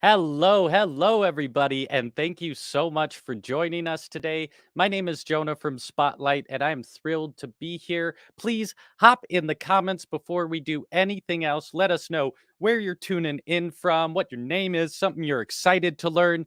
Hello, hello, everybody, and thank you so much for joining us today. My name is Jonah from Spotlight, and I'm thrilled to be here. Please hop in the comments before we do anything else. Let us know where you're tuning in from, what your name is, something you're excited to learn.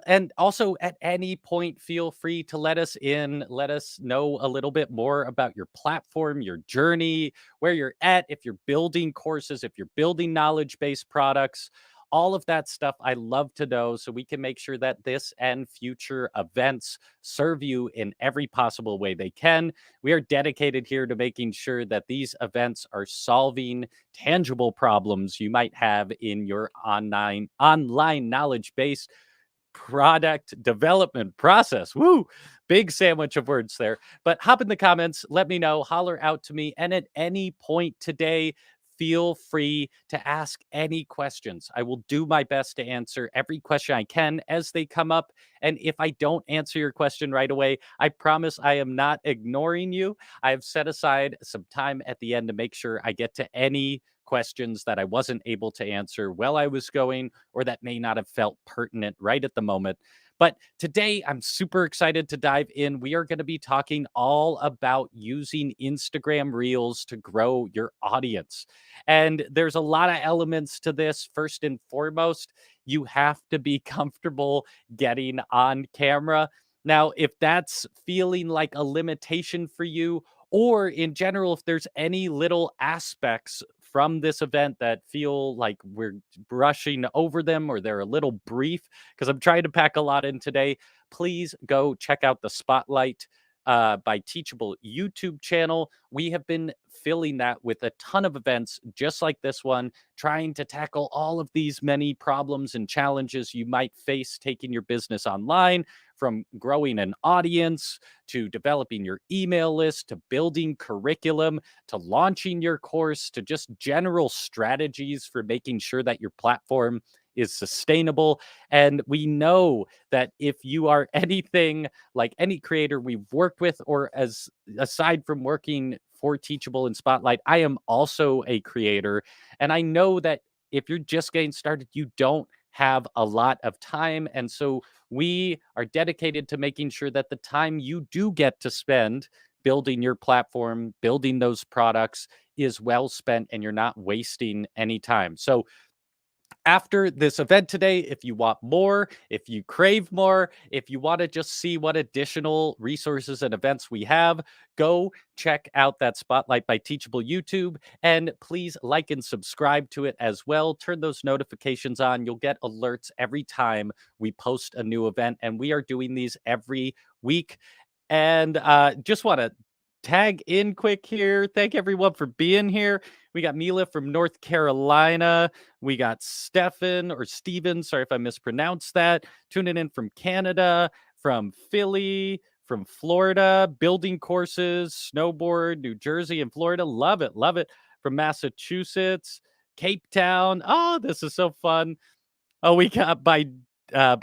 And also, at any point, feel free to let us in. Let us know a little bit more about your platform, your journey, where you're at, if you're building courses, if you're building knowledge based products, all of that stuff I love to know so we can make sure that this and future events serve you in every possible way they can. We are dedicated here to making sure that these events are solving tangible problems you might have in your online knowledge base product development process. Woo! Big sandwich of words there. But hop in the comments, let me know, holler out to me. And at any point today, feel free to ask any questions. I will do my best to answer every question I can as they come up. And if I don't answer your question right away, I promise I am not ignoring you. I've set aside some time at the end to make sure I get to any questions that I wasn't able to answer while I was going or that may not have felt pertinent right at the moment. But today, I'm super excited to dive in. We are going to be talking all about using Instagram Reels to grow your audience. And there's a lot of elements to this. First and foremost, you have to be comfortable getting on camera. Now, if that's feeling like a limitation for you, or in general, if there's any little aspects from this event that feel like we're brushing over them or they're a little brief, because I'm trying to pack a lot in today, please go check out the Spotlight by Teachable YouTube channel. We have been filling that with a ton of events just like this one, trying to tackle all of these many problems and challenges you might face taking your business online, from growing an audience to developing your email list to building curriculum to launching your course to just general strategies for making sure that your platform is sustainable. And we know that if you are anything like any creator we've worked with, or as aside from working for Teachable and Spotlight, I am also a creator. And I know that if you're just getting started, you don't have a lot of time. And so we are dedicated to making sure that the time you do get to spend building your platform, building those products is well spent and you're not wasting any time. So after this event today, if you want more, if you crave more, if you want to just see what additional resources and events we have, go check out that Spotlight by Teachable YouTube. And please like and subscribe to it as well. Turn those notifications on. You'll get alerts every time we post a new event. And we are doing these every week. And just want to tag in quick here. Thank everyone for being here. We got Mila from North Carolina. We got Stefan or Steven. Sorry if I mispronounced that. Tuning in from Canada, from Philly, from Florida, building courses, snowboard, New Jersey, and Florida. Love it. Love it. From Massachusetts, Cape Town. Oh, this is so fun. Oh, we got by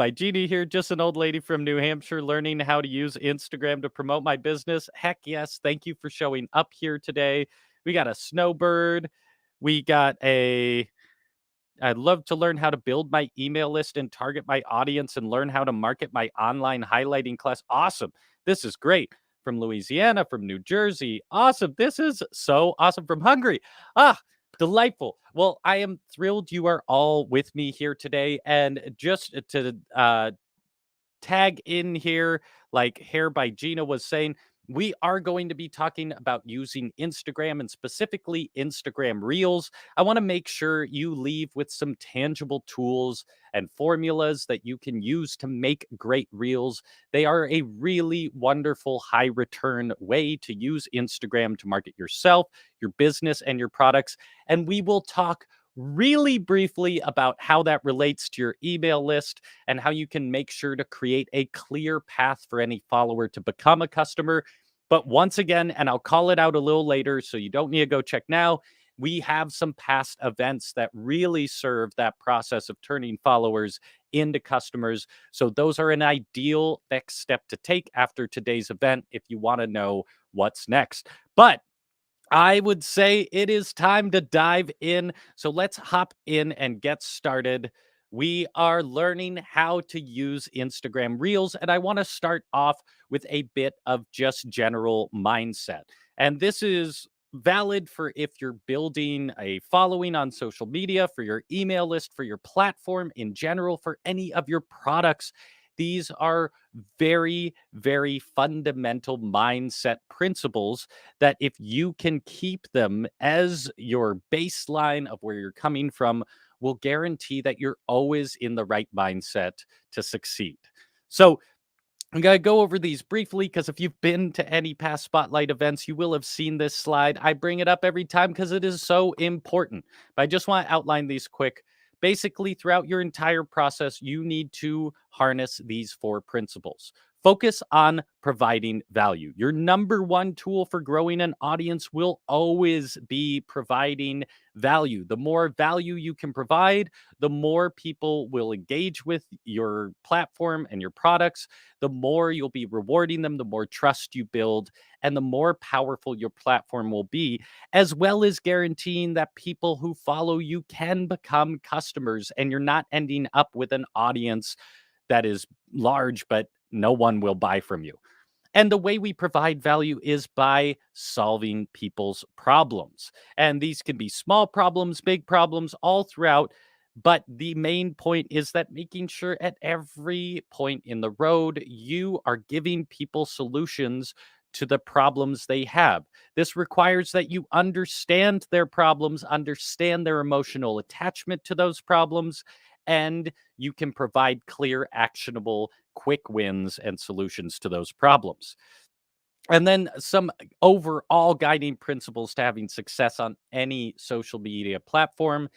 Jeannie here, just an old lady from New Hampshire learning how to use Instagram to promote my business. Heck yes. Thank you for showing up here today. We got a snowbird. We got a I'd love to learn how to build my email list and target my audience and learn how to market my online highlighting class. Awesome. This is great. From Louisiana, from New Jersey. Awesome. This is so awesome. From Hungary. Ah, delightful. Well, I am thrilled you are all with me here today. And just to tag in here, like Hair by Gina was saying, we are going to be talking about using Instagram and specifically Instagram Reels. I want to make sure you leave with some tangible tools and formulas that you can use to make great Reels. They are a really wonderful high return way to use Instagram to market yourself, your business, and your products. And we will talk really briefly about how that relates to your email list and how you can make sure to create a clear path for any follower to become a customer. But once again, and I'll call it out a little later, so you don't need to go check now, we have some past events that really serve that process of turning followers into customers. So those are an ideal next step to take after today's event if you want to know what's next. But I would say it is time to dive in. So let's hop in and get started we are learning how to use Instagram Reels. And I want to start off with a bit of just general mindset. And this is valid for if you're building a following on social media, for your email list, for your platform in general, for any of your products. These are very, very fundamental mindset principles that if you can keep them as your baseline of where you're coming from, will guarantee that you're always in the right mindset to succeed. So, I'm going to go over these briefly because if you've been to any past Spotlight events, you will have seen this slide. I bring it up every time because it is so important. But I just want to outline these quick. Basically, throughout your entire process, you need to harness these four principles. Focus on providing value. Your number one tool for growing an audience will always be providing value. The more value you can provide, the more people will engage with your platform and your products, the more you'll be rewarding them, the more trust you build, and the more powerful your platform will be, as well as guaranteeing that people who follow you can become customers and you're not ending up with an audience that is large, but no one will buy from you. And the way we provide value is by solving people's problems. And these can be small problems, big problems, all throughout. But the main point is that making sure at every point in the road, you are giving people solutions to the problems they have. This requires that you understand their problems, understand their emotional attachment to those problems, and you can provide clear, actionable, quick wins and solutions to those problems. And then some overall guiding principles to having success on any social media platform.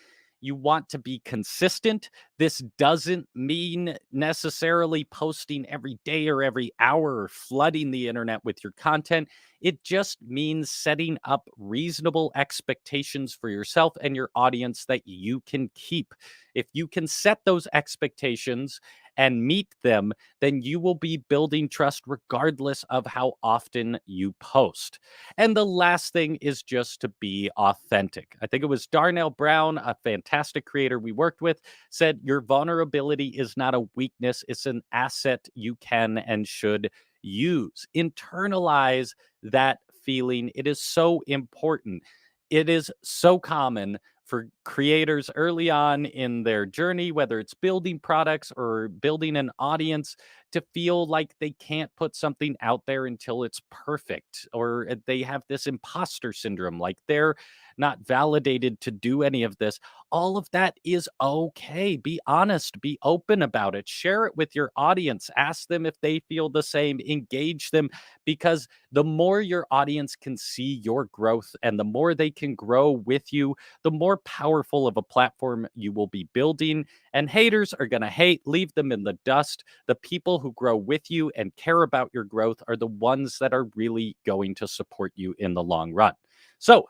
You want to be consistent. This doesn't mean necessarily posting every day or every hour or flooding the internet with your content. It just means setting up reasonable expectations for yourself and your audience that you can keep. If you can set those expectations and meet them, then you will be building trust regardless of how often you post. And the last thing is just to be authentic. I think it was Darnell Brown, a fantastic creator we worked with, said, "Your vulnerability is not a weakness, it's an asset you can and should use." Internalize that feeling. It is so important. It is so common for creators early on in their journey, whether it's building products or building an audience, to feel like they can't put something out there until it's perfect, or they have this imposter syndrome, like they're not validated to do any of this. All of that is okay. Be honest, be open about it, share it with your audience, ask them if they feel the same, engage them, because the more your audience can see your growth and the more they can grow with you, the more powerful of a platform you will be building. And haters are going to hate, leave them in the dust. The people who grow with you and care about your growth are the ones that are really going to support you in the long run. So,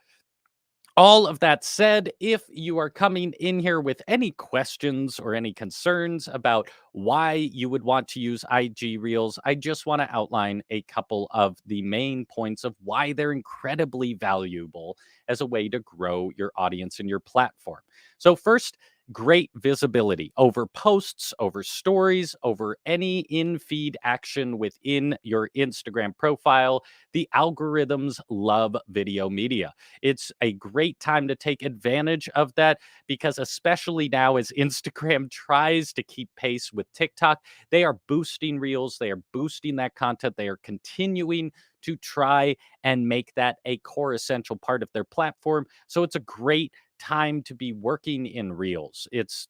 all of that said, if you are coming in here with any questions or any concerns about why you would want to use IG Reels, I just want to outline a couple of the main points of why they're incredibly valuable as a way to grow your audience and your platform. So, first, great visibility over posts, over stories, over any in feed action within your Instagram profile. The algorithms love video media. It's a great time to take advantage of that because, especially now, as Instagram tries to keep pace with TikTok, they are boosting reels, they are boosting that content, they are continuing to try and make that a core essential part of their platform. So it's a great time to be working in reels. It's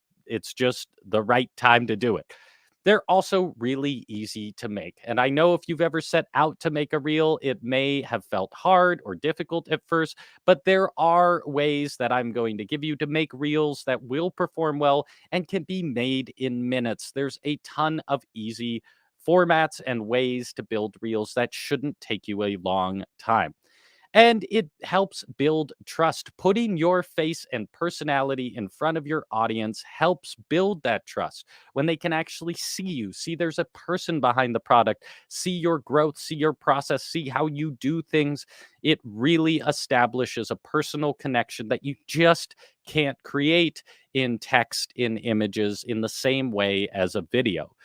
just the right time to do it. They're also really easy to make. And I know if you've ever set out to make a reel, it may have felt hard or difficult at first, but there are ways that I'm going to give you to make reels that will perform well and can be made in minutes. There's a ton of easy formats and ways to build reels that shouldn't take you a long time. And it helps build trust. Putting your face and personality in front of your audience helps build that trust when they can actually see you, see there's a person behind the product, see your growth, see your process, see how you do things. It really establishes a personal connection that you just can't create in text, in images, in the same way as a video.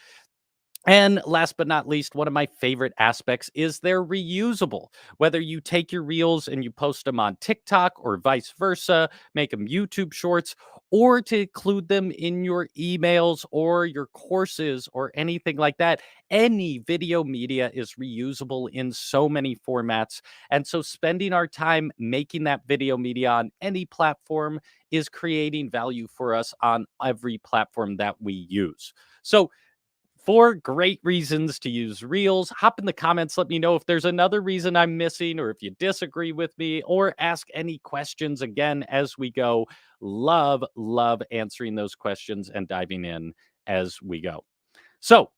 And last but not least, one of my favorite aspects is they're reusable. Whether you take your reels and you post them on TikTok or vice versa, make them YouTube shorts, or to include them in your emails or your courses or anything like that, any video media is reusable in so many formats. And so spending our time making that video media on any platform is creating value for us on every platform that we use. So, four great reasons to use Reels. Hop in the comments. Let me know if there's another reason I'm missing or if you disagree with me, or ask any questions again as we go. Love answering those questions and diving in as we go. So,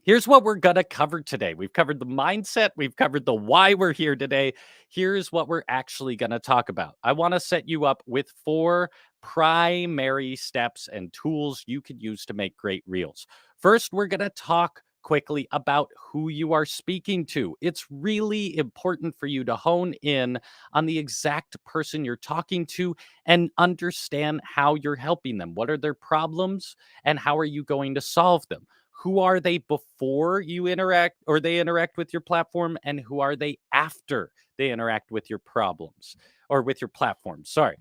here's what we're going to cover today. We've covered the mindset, we've covered the why we're here today. Here's what we're actually going to talk about. I want to set you up with four primary steps and tools you could use to make great reels. First, we're going to talk quickly about who you are speaking to. It's really important for you to hone in on the exact person you're talking to and understand how you're helping them. What are their problems and how are you going to solve them? Who are they before you interact or they interact with your platform, and who are they after they interact with your problems or with your platform? Sorry.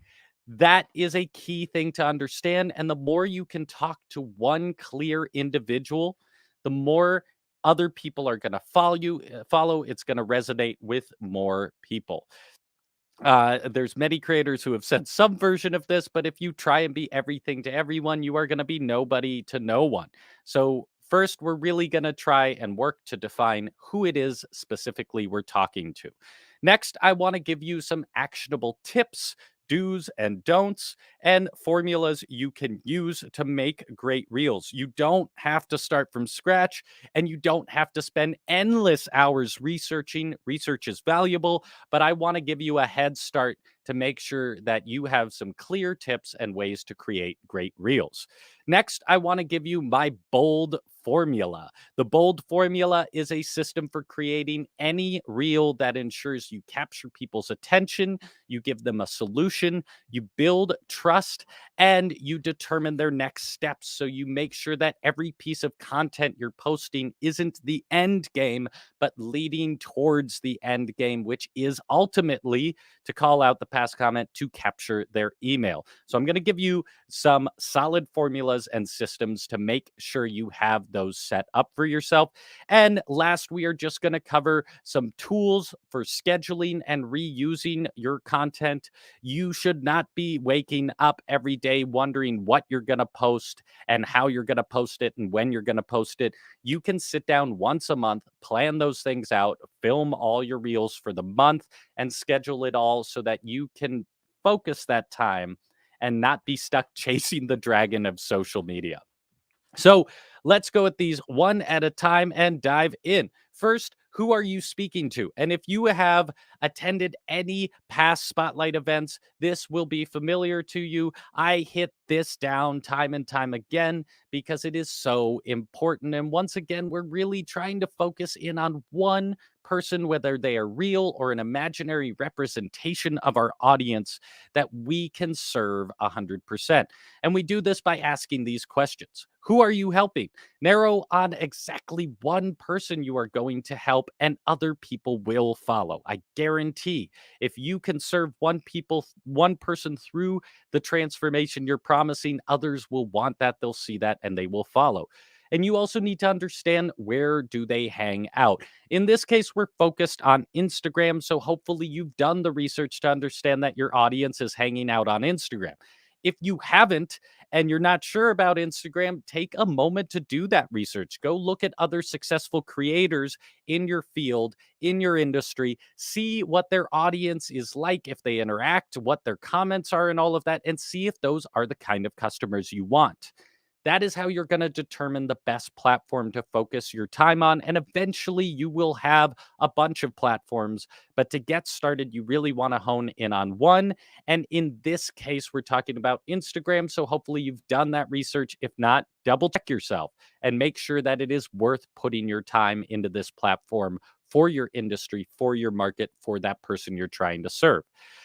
That is a key thing to understand. And the more you can talk to one clear individual, the more other people are going to follow. It's going to resonate with more people. There's many creators who have said some version of this, but if you try and be everything to everyone, you are going to be nobody to no one. So, first, we're really going to try and work to define who it is specifically we're talking to. Next, I want to give you some actionable tips, do's and don'ts, and formulas you can use to make great reels. You don't have to start from scratch and you don't have to spend endless hours researching. Research is valuable, but I want to give you a head start to make sure that you have some clear tips and ways to create great reels. Next, I want to give you my bold formula. The bold formula is a system for creating any reel that ensures you capture people's attention, you give them a solution, you build trust, and you determine their next steps. So you make sure that every piece of content you're posting isn't the end game, but leading towards the end game, which is ultimately, to call out the past comment, to capture their email. So I'm going to give you some solid formulas and systems to make sure you have those set up for yourself. And last, we are just going to cover some tools for scheduling and reusing your content. You should not be waking up every day wondering what you're going to post and how you're going to post it and when you're going to post it. You can sit down once a month, plan those things out, film all your reels for the month, and schedule it all so that you can focus that time and not be stuck chasing the dragon of social media. So let's go at these one at a time and dive in. First, who are you speaking to? And if you have attended any past Spotlight events, this will be familiar to you. I hit this down time and time again because it is so important. And once again, we're really trying to focus in on one person, whether they are real or an imaginary representation of our audience that we can serve 100%. And we do this by asking these questions. Who are you helping? Narrow on exactly one person you are going to help, and other people will follow. I guarantee if you can serve one person through the transformation you're promising, others will want that, they'll see that, and they will follow. And you also need to understand, where do they hang out? In this case, we're focused on Instagram. So hopefully you've done the research to understand that your audience is hanging out on Instagram. If you haven't and you're not sure about Instagram, take a moment to do that research. Go look at other successful creators in your field, in your industry, see what their audience is like, if they interact, what their comments are, and all of that, and see if those are the kind of customers you want. That is how you're going to determine the best platform to focus your time on. And eventually you will have a bunch of platforms. But to get started, you really want to hone in on one. And in this case, we're talking about Instagram. So hopefully you've done that research. If not, double check yourself and make sure that it is worth putting your time into this platform for your industry, for your market, for that person you're trying to serve.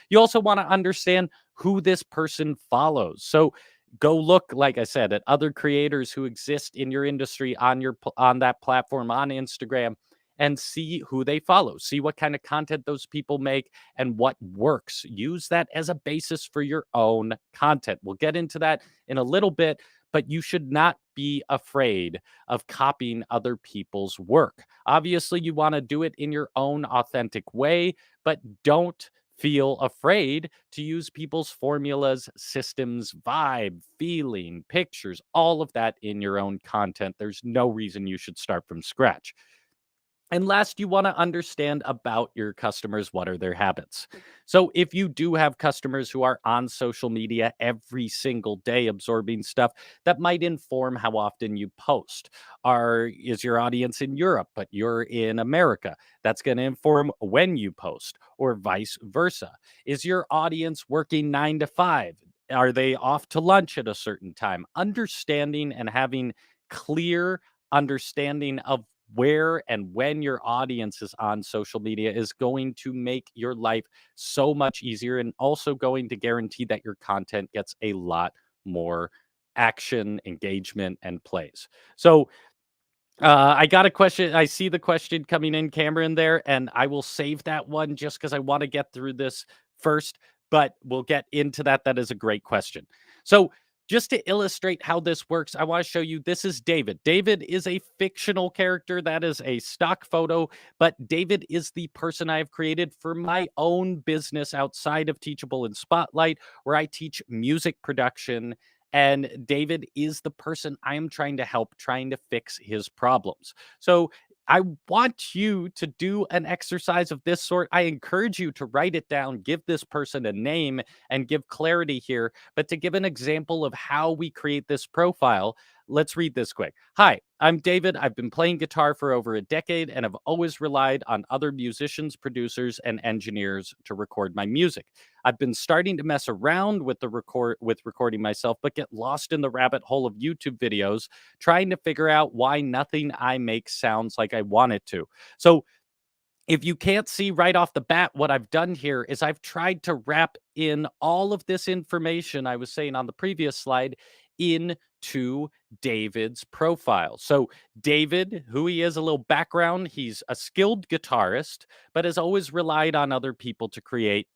You also want to understand who this person follows. So go look, like I said, at other creators who exist in your industry on on that platform on Instagram, and see who they follow. See what kind of content those people make and what works. Use that as a basis for your own content. We'll get into that in a little bit, but you should not be afraid of copying other people's work. Obviously, you want to do it in your own authentic way, but don't feel afraid to use people's formulas, systems, vibe, feeling, pictures, all of that in your own content. There's no reason you should start from scratch. And last, you want to understand about your customers. What are their habits? So, if you do have customers who are on social media every single day absorbing stuff, that might inform how often you post. Is your audience in Europe, but you're in America? That's going to inform when you post, or vice versa. Is your audience working 9 to 5? Are they off to lunch at a certain time? Understanding and having clear understanding of where and when your audience is on social media is going to make your life so much easier, and also going to guarantee that your content gets a lot more action, engagement, and plays. So, I got a question. I see the question coming in, Cameron, there, and I will save that one just because I want to get through this first, but we'll get into that. That is a great question. So, just to illustrate how this works, I want to show you this is David. David is a fictional character. That is a stock photo, but David is the person I have created for my own business outside of Teachable and Spotlight, where I teach music production, and David is the person I am trying to help, trying to fix his problems. So I want you to do an exercise of this sort. I encourage you to write it down, give this person a name, and give clarity here. But to give an example of how we create this profile, let's read this quick. Hi, I'm David. I've been playing guitar for over a decade and have always relied on other musicians, producers, and engineers to record my music. I've been starting to mess around with recording myself, but get lost in the rabbit hole of YouTube videos, trying to figure out why nothing I make sounds like I want it to. So if you can't see right off the bat, what I've done here is I've tried to wrap in all of this information I was saying on the previous slide into David's profile. So, David, who he is, a little background, he's a skilled guitarist, but has always relied on other people to create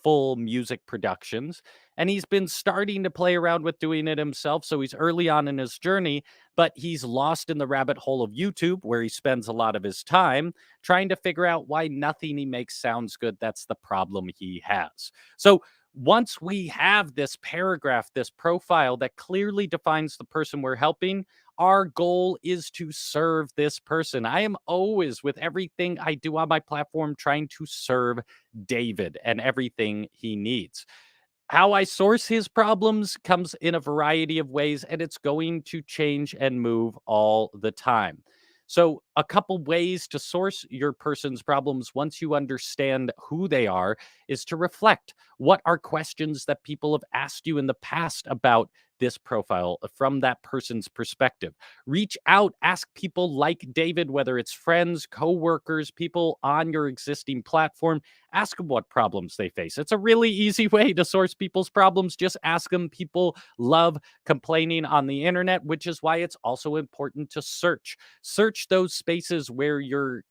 full music productions. And he's been starting to play around with doing it himself. So, he's early on in his journey, but he's lost in the rabbit hole of YouTube, where he spends a lot of his time trying to figure out why nothing he makes sounds good. That's the problem he has. So, once we have this paragraph, this profile that clearly defines the person we're helping, our goal is to serve this person. I am always, with everything I do on my platform, trying to serve David and everything he needs. How I source his problems comes in a variety of ways, and it's going to change and move all the time. So, a couple ways to source your person's problems once you understand who they are is to reflect. What are questions that people have asked you in the past about this profile from that person's perspective? Reach out, ask people like David, whether it's friends, coworkers, people on your existing platform. Ask them what problems they face. It's a really easy way to source people's problems. Just ask them. People love complaining on the internet, which is why it's also important to search. Search those spaces where your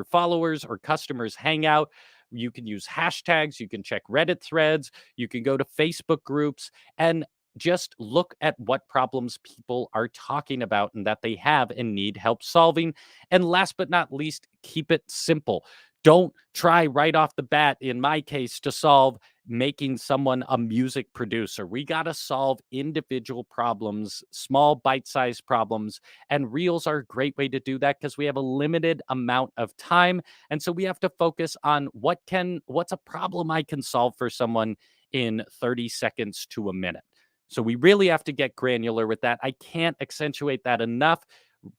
followers or customers hang out. You can use hashtags, you can check Reddit threads, you can go to Facebook groups, and just look at what problems people are talking about and that they have and need help solving. And last but not least, keep it simple. Don't try right off the bat, in my case, to solve making someone a music producer. We got to solve individual problems, small bite-sized problems, and reels are a great way to do that because we have a limited amount of time. And so we have to focus on what's a problem I can solve for someone in 30 seconds to a minute. So we really have to get granular with that. I can't accentuate that enough.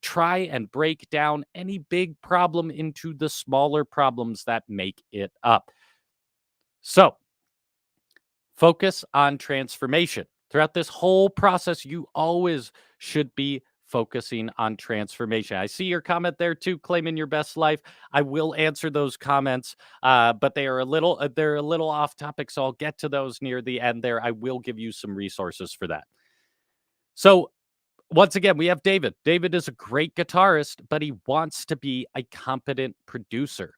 Try and break down any big problem into the smaller problems that make it up. So focus on transformation. Throughout this whole process, you always should be focusing on transformation. I see your comment there too, claiming your best life. I will answer those comments, but they're a little off topic, so I'll get to those near the end. There, I will give you some resources for that. So once again, we have David. David is a great guitarist, but he wants to be a competent producer.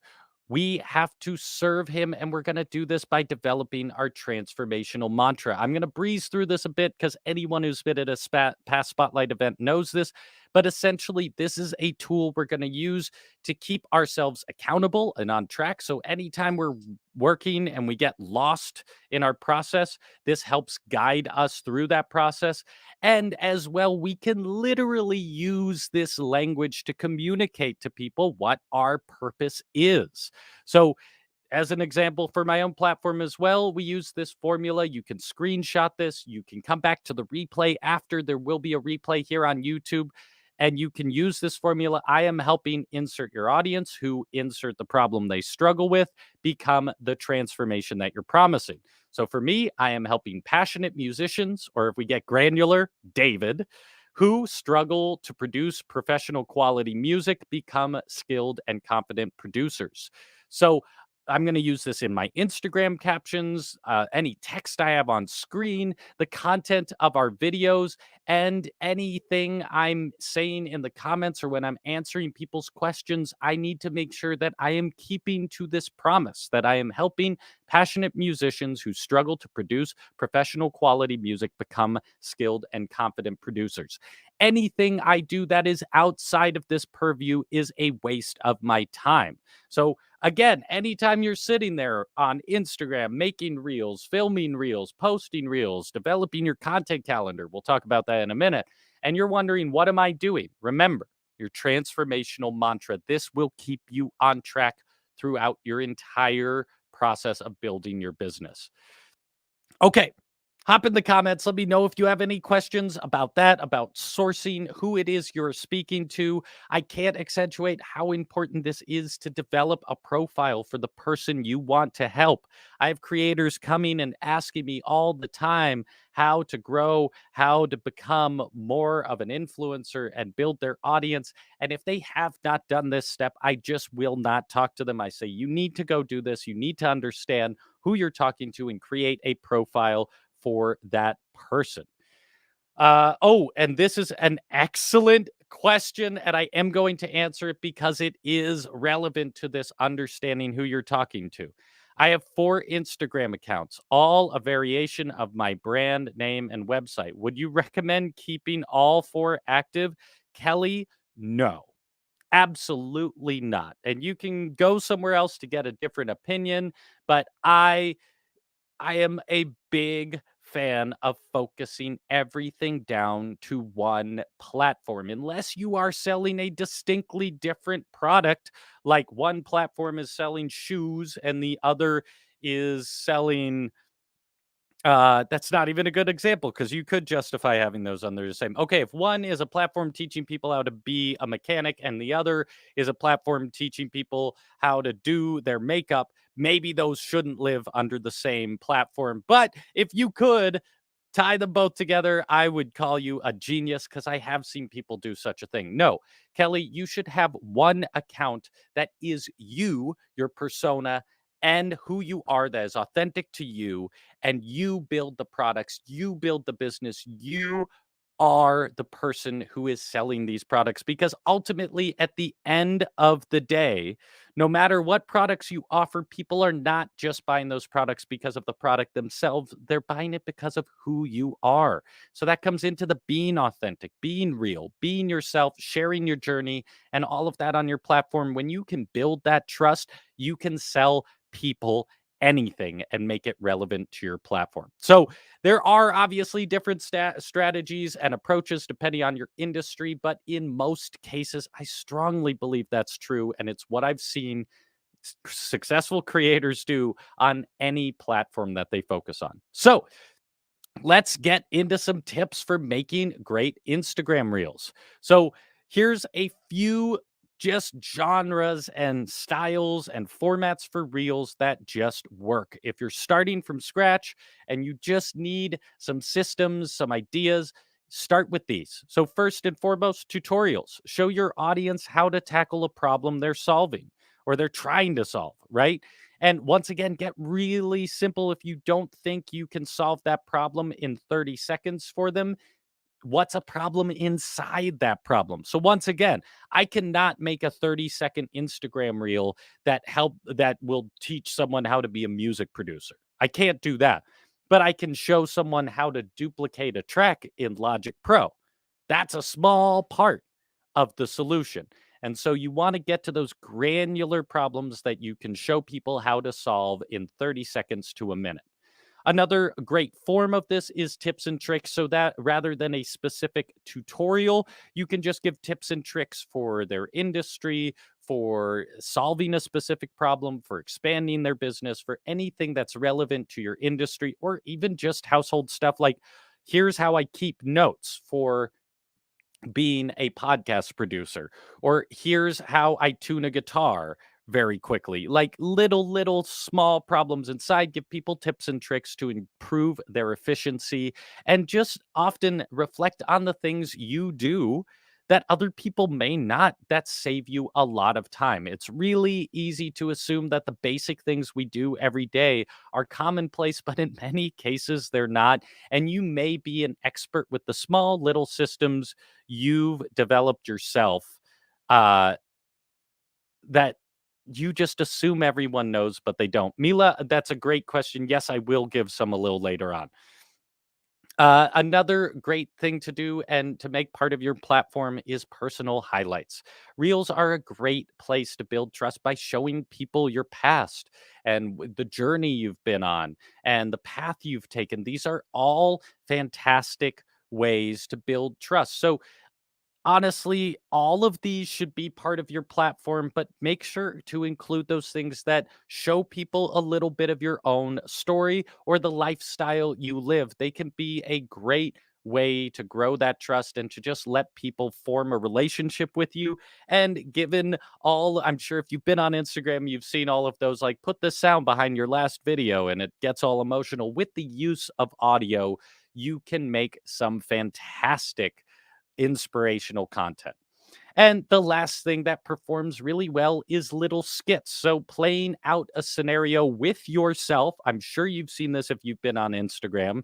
We have to serve him, and we're going to do this by developing our transformational mantra. I'm going to breeze through this a bit because anyone who's been at a past Spotlight event knows this. But essentially, this is a tool we're going to use to keep ourselves accountable and on track. So anytime we're working and we get lost in our process, this helps guide us through that process. And as well, we can literally use this language to communicate to people what our purpose is. So, as an example for my own platform as well, we use this formula. You can screenshot this. You can come back to the replay after. There will be a replay here on YouTube. And you can use this formula. I am helping insert your audience who insert the problem they struggle with, become the transformation that you're promising. So for me, I am helping passionate musicians, or if we get granular, David, who struggle to produce professional quality music, become skilled and confident producers. So I'm going to use this in my Instagram captions, any text I have on screen, the content of our videos, and anything I'm saying in the comments or when I'm answering people's questions. I need to make sure that I am keeping to this promise, that I am helping passionate musicians who struggle to produce professional quality music become skilled and confident producers. Anything I do that is outside of this purview is a waste of my time. So again, anytime you're sitting there on Instagram, making reels, filming reels, posting reels, developing your content calendar, we'll talk about that in a minute, and you're wondering, what am I doing? Remember your transformational mantra. This will keep you on track throughout your entire process of building your business. Okay. Hop in the comments. Let me know if you have any questions about that, about sourcing, who it is you're speaking to. I can't accentuate how important this is to develop a profile for the person you want to help. I have creators coming and asking me all the time how to grow, how to become more of an influencer and build their audience. And if they have not done this step, I just will not talk to them. I say, you need to go do this. You need to understand who you're talking to and create a profile for that person. And this is an excellent question, and I am going to answer it because it is relevant to this understanding who you're talking to. I have 4 Instagram accounts, all a variation of my brand name and website. Would you recommend keeping all 4 active? Kelly, no. Absolutely not. And you can go somewhere else to get a different opinion, but I am a big fan of focusing everything down to one platform. Unless you are selling a distinctly different product, like one platform is selling shoes and the other is selling that's not even a good example because you could justify having those under the same. Okay, if one is a platform teaching people how to be a mechanic and the other is a platform teaching people how to do their makeup, maybe those shouldn't live under the same platform. But if you could tie them both together, I would call you a genius because I have seen people do such a thing. No, Kelly, you should have one account that is you, your persona, and who you are that is authentic to you, and you build the products, you build the business, you are the person who is selling these products because ultimately at the end of the day, no matter what products you offer, people are not just buying those products because of the product themselves, they're buying it because of who you are. So that comes into the being authentic, being real, being yourself, sharing your journey, and all of that on your platform. When you can build that trust, you can sell people anything and make it relevant to your platform. So there are obviously different strategies and approaches depending on your industry, but in most cases, I strongly believe that's true. And it's what I've seen successful creators do on any platform that they focus on. So let's get into some tips for making great Instagram reels. So, here's a few just genres and styles and formats for reels that just work. If you're starting from scratch and you just need some systems, some ideas, start with these. So, first and foremost, tutorials. Show your audience how to tackle a problem they're solving or they're trying to solve, right? And once again, get really simple. If you don't think you can solve that problem in 30 seconds for them, what's a problem inside that problem? So once again, I cannot make a 30-second Instagram reel that will teach someone how to be a music producer. I can't do that. But I can show someone how to duplicate a track in Logic Pro. That's a small part of the solution. And so you want to get to those granular problems that you can show people how to solve in 30 seconds to a minute. Another great form of this is tips and tricks, so that rather than a specific tutorial, you can just give tips and tricks for their industry, for solving a specific problem, for expanding their business, for anything that's relevant to your industry, or even just household stuff like here's how I keep notes for being a podcast producer, or here's how I tune a guitar very quickly. Like little small problems inside, give people tips and tricks to improve their efficiency, and just often reflect on the things you do that other people may not, that save you a lot of time. It's really easy to assume that the basic things we do every day are commonplace, but in many cases they're not. And you may be an expert with the small little systems you've developed yourself, uh, that you just assume everyone knows, but they don't. Mila, that's a great question. Yes, I will give some a little later on. Another great thing to do and to make part of your platform is personal highlights. Reels are a great place to build trust by showing people your past and the journey you've been on and the path you've taken. These are all fantastic ways to build trust. So, honestly, all of these should be part of your platform, but make sure to include those things that show people a little bit of your own story or the lifestyle you live. They can be a great way to grow that trust and to just let people form a relationship with you. And given all, I'm sure if you've been on Instagram, you've seen all of those like put the sound behind your last video and it gets all emotional. With the use of audio, you can make some fantastic inspirational content. And the last thing that performs really well is little skits. So, playing out a scenario with yourself. I'm sure you've seen this if you've been on Instagram.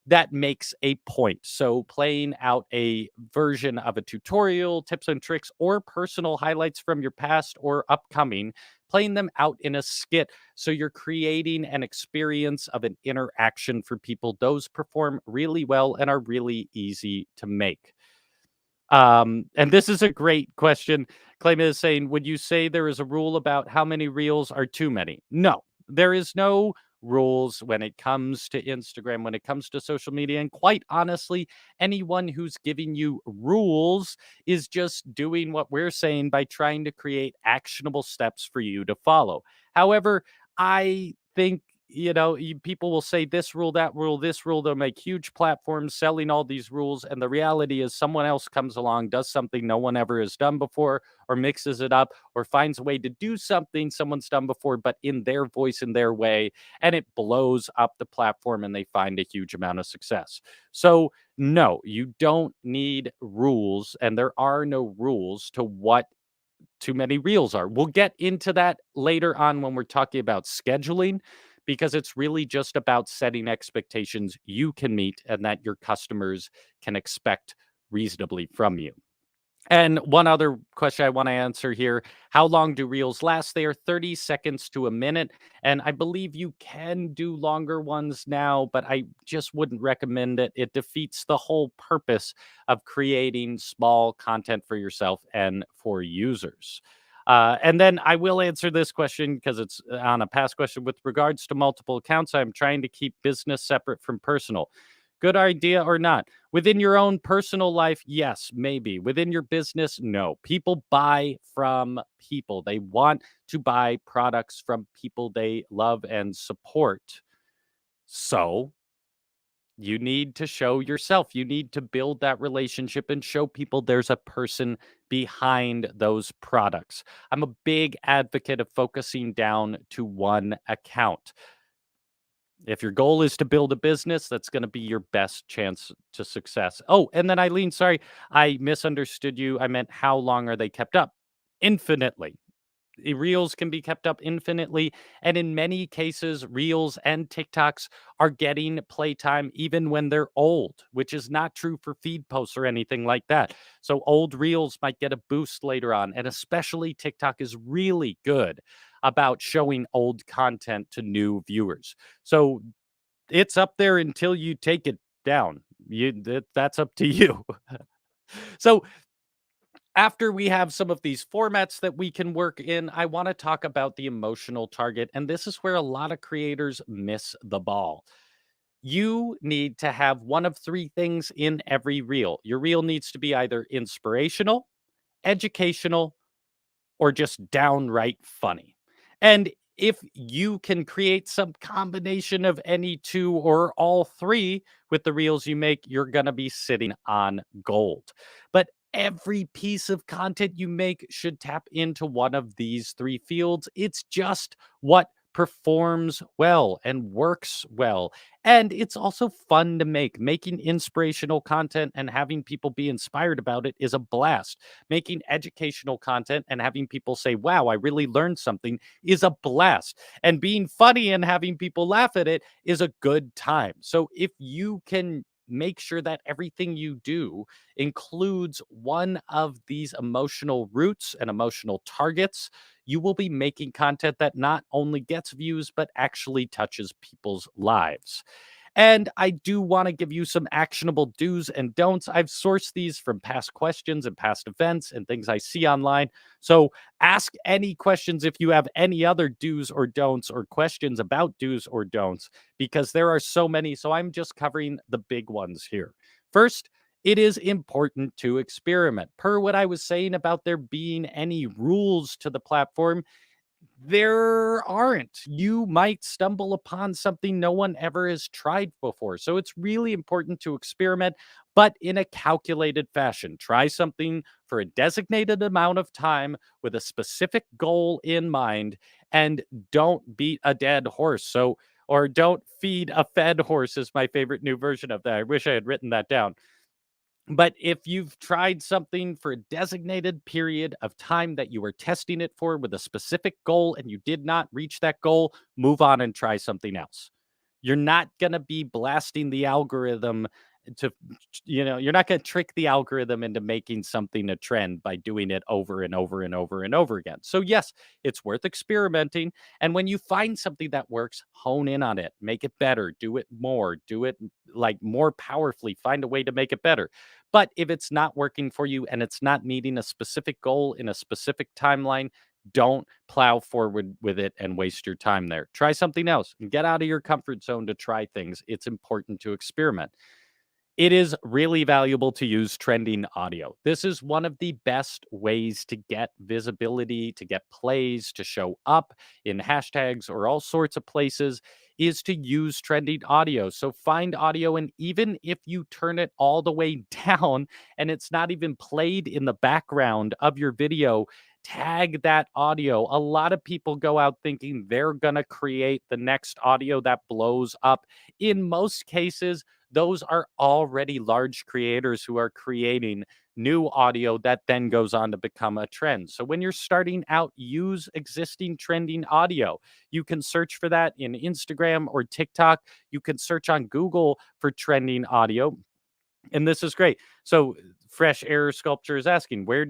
That makes a point. So, playing out a version of a tutorial, tips and tricks, or personal highlights from your past or upcoming, playing them out in a skit. So, you're creating an experience of an interaction for people. Those perform really well and are really easy to make. And this is a great question. Claim is saying, would you say there is a rule about how many reels are too many? No, there is no rules when it comes to Instagram, when it comes to social media. And quite honestly, anyone who's giving you rules is just doing what we're saying by trying to create actionable steps for you to follow. However, I think people will say this rule, that rule, this rule. They'll make huge platforms selling all these rules. And the reality is, someone else comes along, does something no one ever has done before, or mixes it up, or finds a way to do something someone's done before, but in their voice, in their way. And it blows up the platform and they find a huge amount of success. So, no, you don't need rules. And there are no rules to what too many reels are. We'll get into that later on when we're talking about scheduling, because it's really just about setting expectations you can meet and that your customers can expect reasonably from you. And one other question I want to answer here. How long do reels last? They are 30 seconds to a minute. And I believe you can do longer ones now, but I just wouldn't recommend it. It defeats the whole purpose of creating small content for yourself and for users. And then I will answer this question because it's on a past question. With regards to multiple accounts, I'm trying to keep business separate from personal. Good idea or not? Within your own personal life, yes, maybe. Within your business, no. People buy from people. They want to buy products from people they love and support. So You need to show yourself. You need to build that relationship and show people there's a person behind those products. I'm a big advocate of focusing down to one account. If your goal is to build a business, that's going to be your best chance to success. Oh, and then Eileen, sorry, I misunderstood you. I meant how long are they kept up? Infinitely. Reels can be kept up infinitely. And in many cases, Reels and TikToks are getting playtime even when they're old, which is not true for feed posts or anything like that. So old Reels might get a boost later on. And especially TikTok is really good about showing old content to new viewers. So it's up there until you take it down. That's up to you. So after we have some of these formats that we can work in, I want to talk about the emotional target. And this is where a lot of creators miss the ball. You need to have one of three things in every reel. Your reel needs to be either inspirational, educational, or just downright funny. And if you can create some combination of any two or all three with the reels you make, you're going to be sitting on gold. But every piece of content you make should tap into one of these three fields. It's just what performs well and works well. And it's also fun to make. Making inspirational content and having people be inspired about it is a blast. Making educational content and having people say, wow, I really learned something is a blast. And being funny and having people laugh at it is a good time. So if you can make sure that everything you do includes one of these emotional roots and emotional targets, you will be making content that not only gets views, but actually touches people's lives. And I do want to give you some actionable do's and don'ts. I've sourced these from past questions and past events and things I see online. So ask any questions if you have any other do's or don'ts or questions about do's or don'ts, because there are so many. So I'm just covering the big ones here. First, it is important to experiment. Per what I was saying about there being any rules to the platform, there aren't. You might stumble upon something no one ever has tried before. So it's really important to experiment, but in a calculated fashion. Try something for a designated amount of time with a specific goal in mind, and don't beat a dead horse. So, or don't feed a fed horse is my favorite new version of that. I wish I had written that down. But if you've tried something for a designated period of time that you were testing it for with a specific goal and you did not reach that goal, move on and try something else. You're not going to be blasting the algorithm to, you're not going to trick the algorithm into making something a trend by doing it over and over and over and over again. So, yes, it's worth experimenting. And when you find something that works, hone in on it, make it better, do it more, do it like more powerfully, find a way to make it better. But if it's not working for you and it's not meeting a specific goal in a specific timeline, don't plow forward with it and waste your time there. Try something else and get out of your comfort zone to try things. It's important to experiment. It is really valuable to use trending audio. This is one of the best ways to get visibility, to get plays, to show up in hashtags or all sorts of places, is to use trending audio. So find audio, and even if you turn it all the way down and it's not even played in the background of your video, tag that audio. A lot of people go out thinking they're going to create the next audio that blows up. In most cases, those are already large creators who are creating new audio that then goes on to become a trend. So when you're starting out, use existing trending audio. You can search for that in Instagram or TikTok. You can search on Google for trending audio. And this is great. So Fresh Air Sculpture is asking, where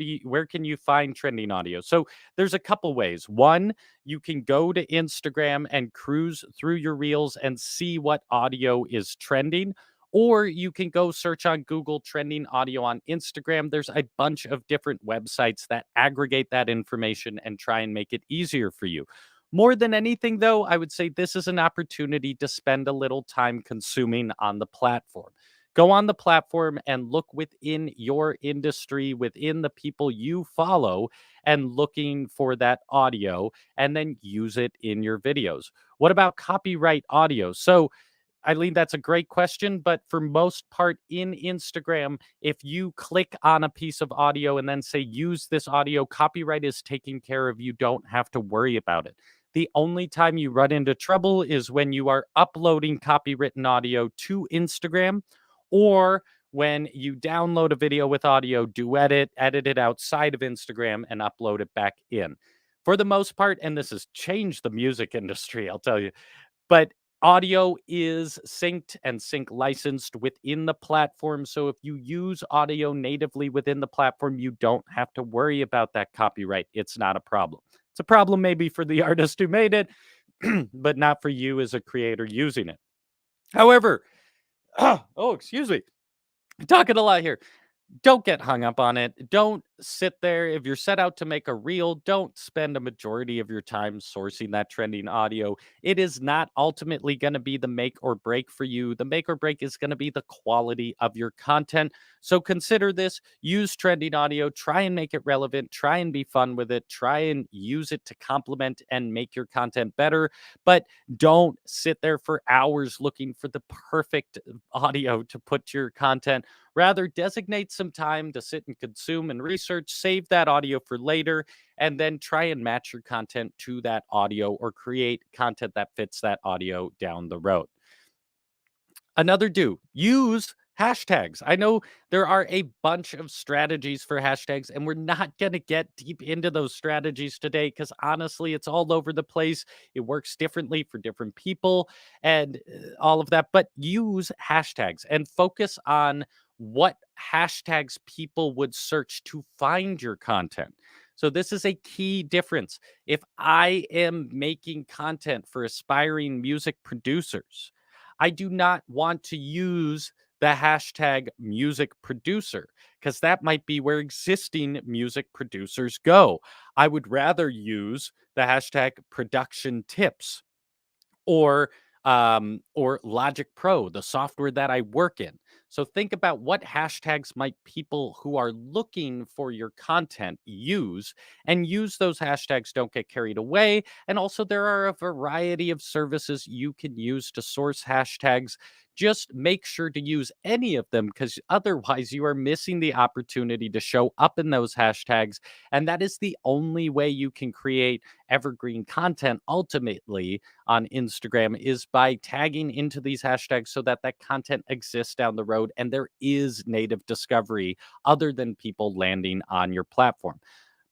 can you find trending audio? So there's a couple ways. One, you can go to Instagram and cruise through your reels and see what audio is trending. Or you can go search on Google trending audio on Instagram. There's a bunch of different websites that aggregate that information and try and make it easier for you. More than anything, though, I would say this is an opportunity to spend a little time consuming on the platform. Go on the platform and look within your industry, within the people you follow, and looking for that audio, and then use it in your videos. What about copyright audio? So Eileen, that's a great question. But for most part in Instagram, if you click on a piece of audio and then say use this audio, copyright is taken care of. You don't have to worry about it. The only time you run into trouble is when you are uploading copywritten audio to Instagram, or when you download a video with audio, duet it, edit it outside of Instagram, and upload it back in. For the most part, and this has changed the music industry, I'll tell you, but audio is synced and sync licensed within the platform. So if you use audio natively within the platform, you don't have to worry about that copyright. It's not a problem. It's a problem maybe for the artist who made it, but not for you as a creator using it. However, oh, excuse me, I'm talking a lot here. Don't get hung up on it. Don't sit there. If you're set out to make a reel, don't spend a majority of your time sourcing that trending audio. It is not ultimately going to be the make or break for you. The make or break is going to be the quality of your content. So consider this, use trending audio, try and make it relevant, try and be fun with it, try and use it to complement and make your content better. But don't sit there for hours looking for the perfect audio to put to your content. Rather, designate some time to sit and consume and research, save that audio for later, and then try and match your content to that audio or create content that fits that audio down the road. Another do, use hashtags. I know there are a bunch of strategies for hashtags, and we're not going to get deep into those strategies today because honestly, it's all over the place. It works differently for different people and all of that. But use hashtags and focus on what hashtags people would search to find your content. So, this is a key difference. If I am making content for aspiring music producers, I do not want to use the hashtag music producer because that might be where existing music producers go. I would rather use the hashtag production tips or Logic Pro, the software that I work in. So think about what hashtags might people who are looking for your content use, and use those hashtags. Don't get carried away. And also, there are a variety of services you can use to source hashtags. Just make sure to use any of them because otherwise you are missing the opportunity to show up in those hashtags. And that is the only way you can create evergreen content ultimately on Instagram, is by tagging into these hashtags so that that content exists down the road and there is native discovery other than people landing on your platform.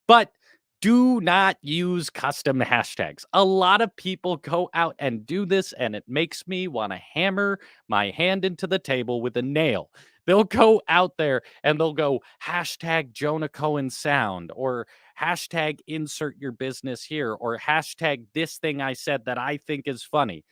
But do not use custom hashtags. A lot of people go out and do this, and it makes me want to hammer my hand into the table with a nail. They'll go out there and they'll go hashtag Jonah Cohen sound, or hashtag insert your business here, or hashtag this thing I said that I think is funny.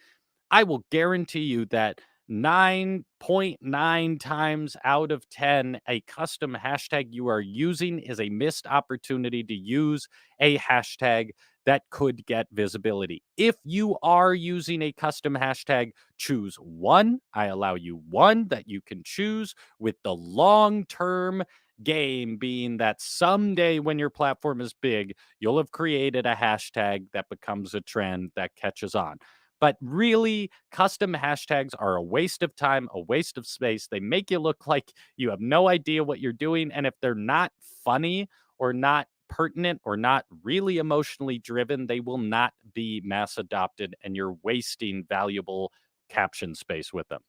I will guarantee you that 9.9 times out of 10, a custom hashtag you are using is a missed opportunity to use a hashtag that could get visibility. If you are using a custom hashtag, choose one. I allow you one that you can choose, with the long term game being that someday when your platform is big, you'll have created a hashtag that becomes a trend that catches on. But really, custom hashtags are a waste of time, a waste of space. They make you look like you have no idea what you're doing. And if they're not funny or not pertinent or not really emotionally driven, they will not be mass adopted, and you're wasting valuable caption space with them.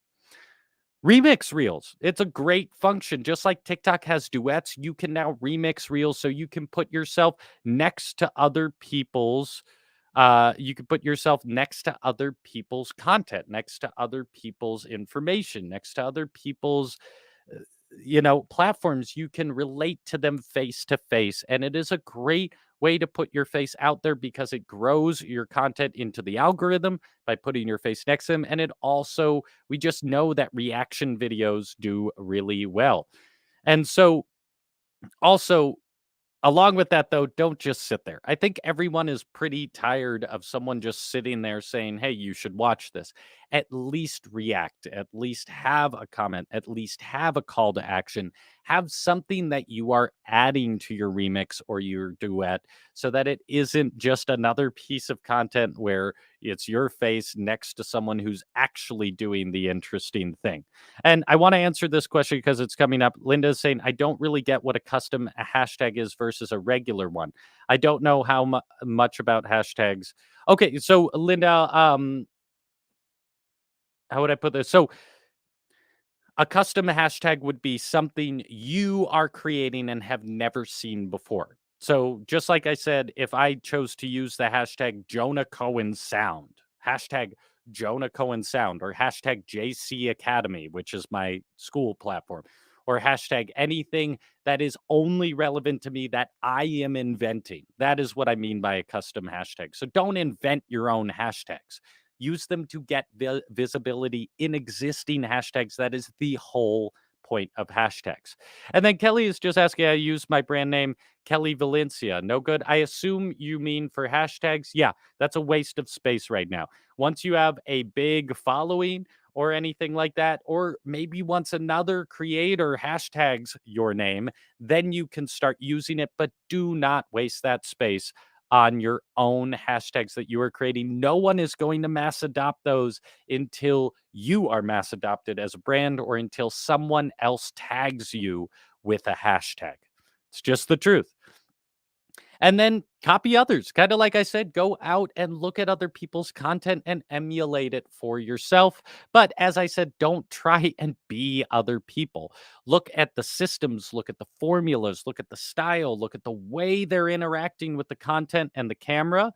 Remix reels. It's a great function. Just like TikTok has duets, you can now remix reels so you can put yourself next to other people's you can put yourself next to other people's content, next to other people's information, next to other people's uh, platforms. You can relate to them face to face, and it is a great way to put your face out there because it grows your content into the algorithm by putting your face next to them. And it also, we just know that reaction videos do really well. And so also, along with that, though, don't just sit there. I think everyone is pretty tired of someone just sitting there saying, hey, you should watch this. At least react, at least have a comment, at least have a call to action, have something that you are adding to your remix or your duet so that it isn't just another piece of content where it's your face next to someone who's actually doing the interesting thing. And I want to answer this question because it's coming up. Linda is saying, I don't really get what a custom hashtag is versus a regular one. I don't know how much about hashtags. Okay, so Linda, how would I put this? So a custom hashtag would be something you are creating and have never seen before. So, just like I said, if I chose to use the hashtag Jonah Cohen Sound, hashtag Jonah Cohen Sound, or hashtag JC Academy, which is my school platform, or hashtag anything that is only relevant to me that I am inventing. That is what I mean by a custom hashtag. So, don't invent your own hashtags. Use them to get visibility in existing hashtags. That is the whole point of hashtags. And then Kelly is just asking, I use my brand name, Kelly Valencia. No good. I assume you mean for hashtags. Yeah, that's a waste of space right now. Once you have a big following or anything like that, or maybe once another creator hashtags your name, then you can start using it, but do not waste that space on your own hashtags that you are creating. No one is going to mass adopt those until you are mass adopted as a brand or until someone else tags you with a hashtag. It's just the truth. And then copy others. Kind of like I said, go out and look at other people's content and emulate it for yourself. But as I said, don't try and be other people. Look at the systems, look at the formulas, look at the style, look at the way they're interacting with the content and the camera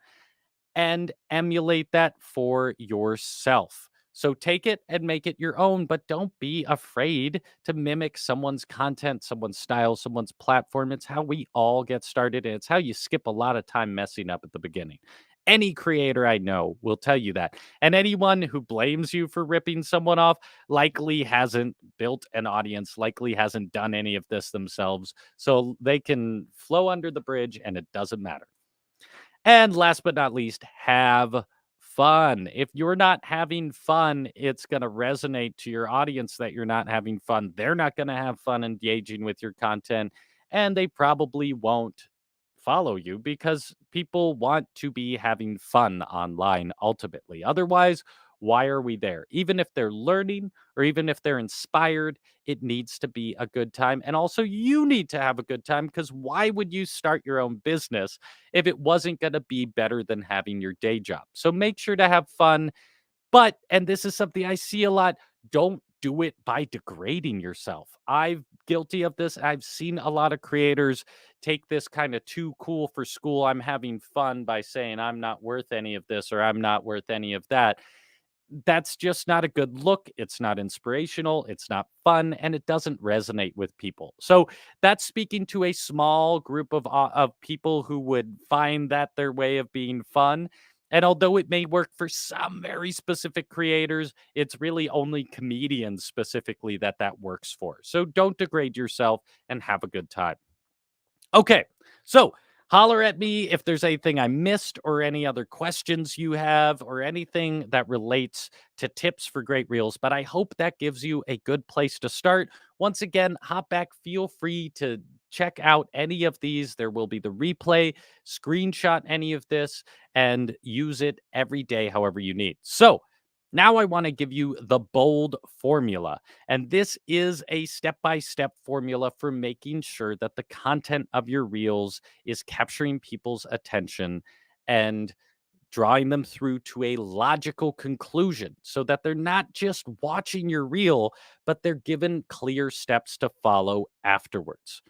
and emulate that for yourself. So take it and make it your own, but don't be afraid to mimic someone's content, someone's style, someone's platform. It's how we all get started, and it's how you skip a lot of time messing up at the beginning. Any creator I know will tell you that. And anyone who blames you for ripping someone off likely hasn't built an audience, likely hasn't done any of this themselves. So they can flow under the bridge and it doesn't matter. And last but not least, have fun. If you're not having fun, it's going to resonate to your audience that you're not having fun. They're not going to have fun engaging with your content, and they probably won't follow you because people want to be having fun online ultimately. Otherwise, why are we there? Even if they're learning or even if they're inspired, it needs to be a good time. And also, you need to have a good time because why would you start your own business if it wasn't going to be better than having your day job? So make sure to have fun. But, and this is something I see a lot, don't do it by degrading yourself. I'm guilty of this. I've seen a lot of creators take this kind of too cool for school. I'm having fun by saying I'm not worth any of this or I'm not worth any of that. That's just not a good look. It's not inspirational. It's not fun, and it doesn't resonate with people. So that's speaking to a small group of people who would find that their way of being fun. And although it may work for some very specific creators, it's really only comedians specifically that that works for. So don't degrade yourself and have a good time. Okay, so holler at me if there's anything I missed or any other questions you have or anything that relates to tips for great reels. But I hope that gives you a good place to start. Once again, hop back, feel free to check out any of these. There will be the replay, screenshot any of this, and use it every day, however you need. So, now I want to give you the bold formula. And this is a step by step formula for making sure that the content of your reels is capturing people's attention and drawing them through to a logical conclusion so that they're not just watching your reel, but they're given clear steps to follow afterwards.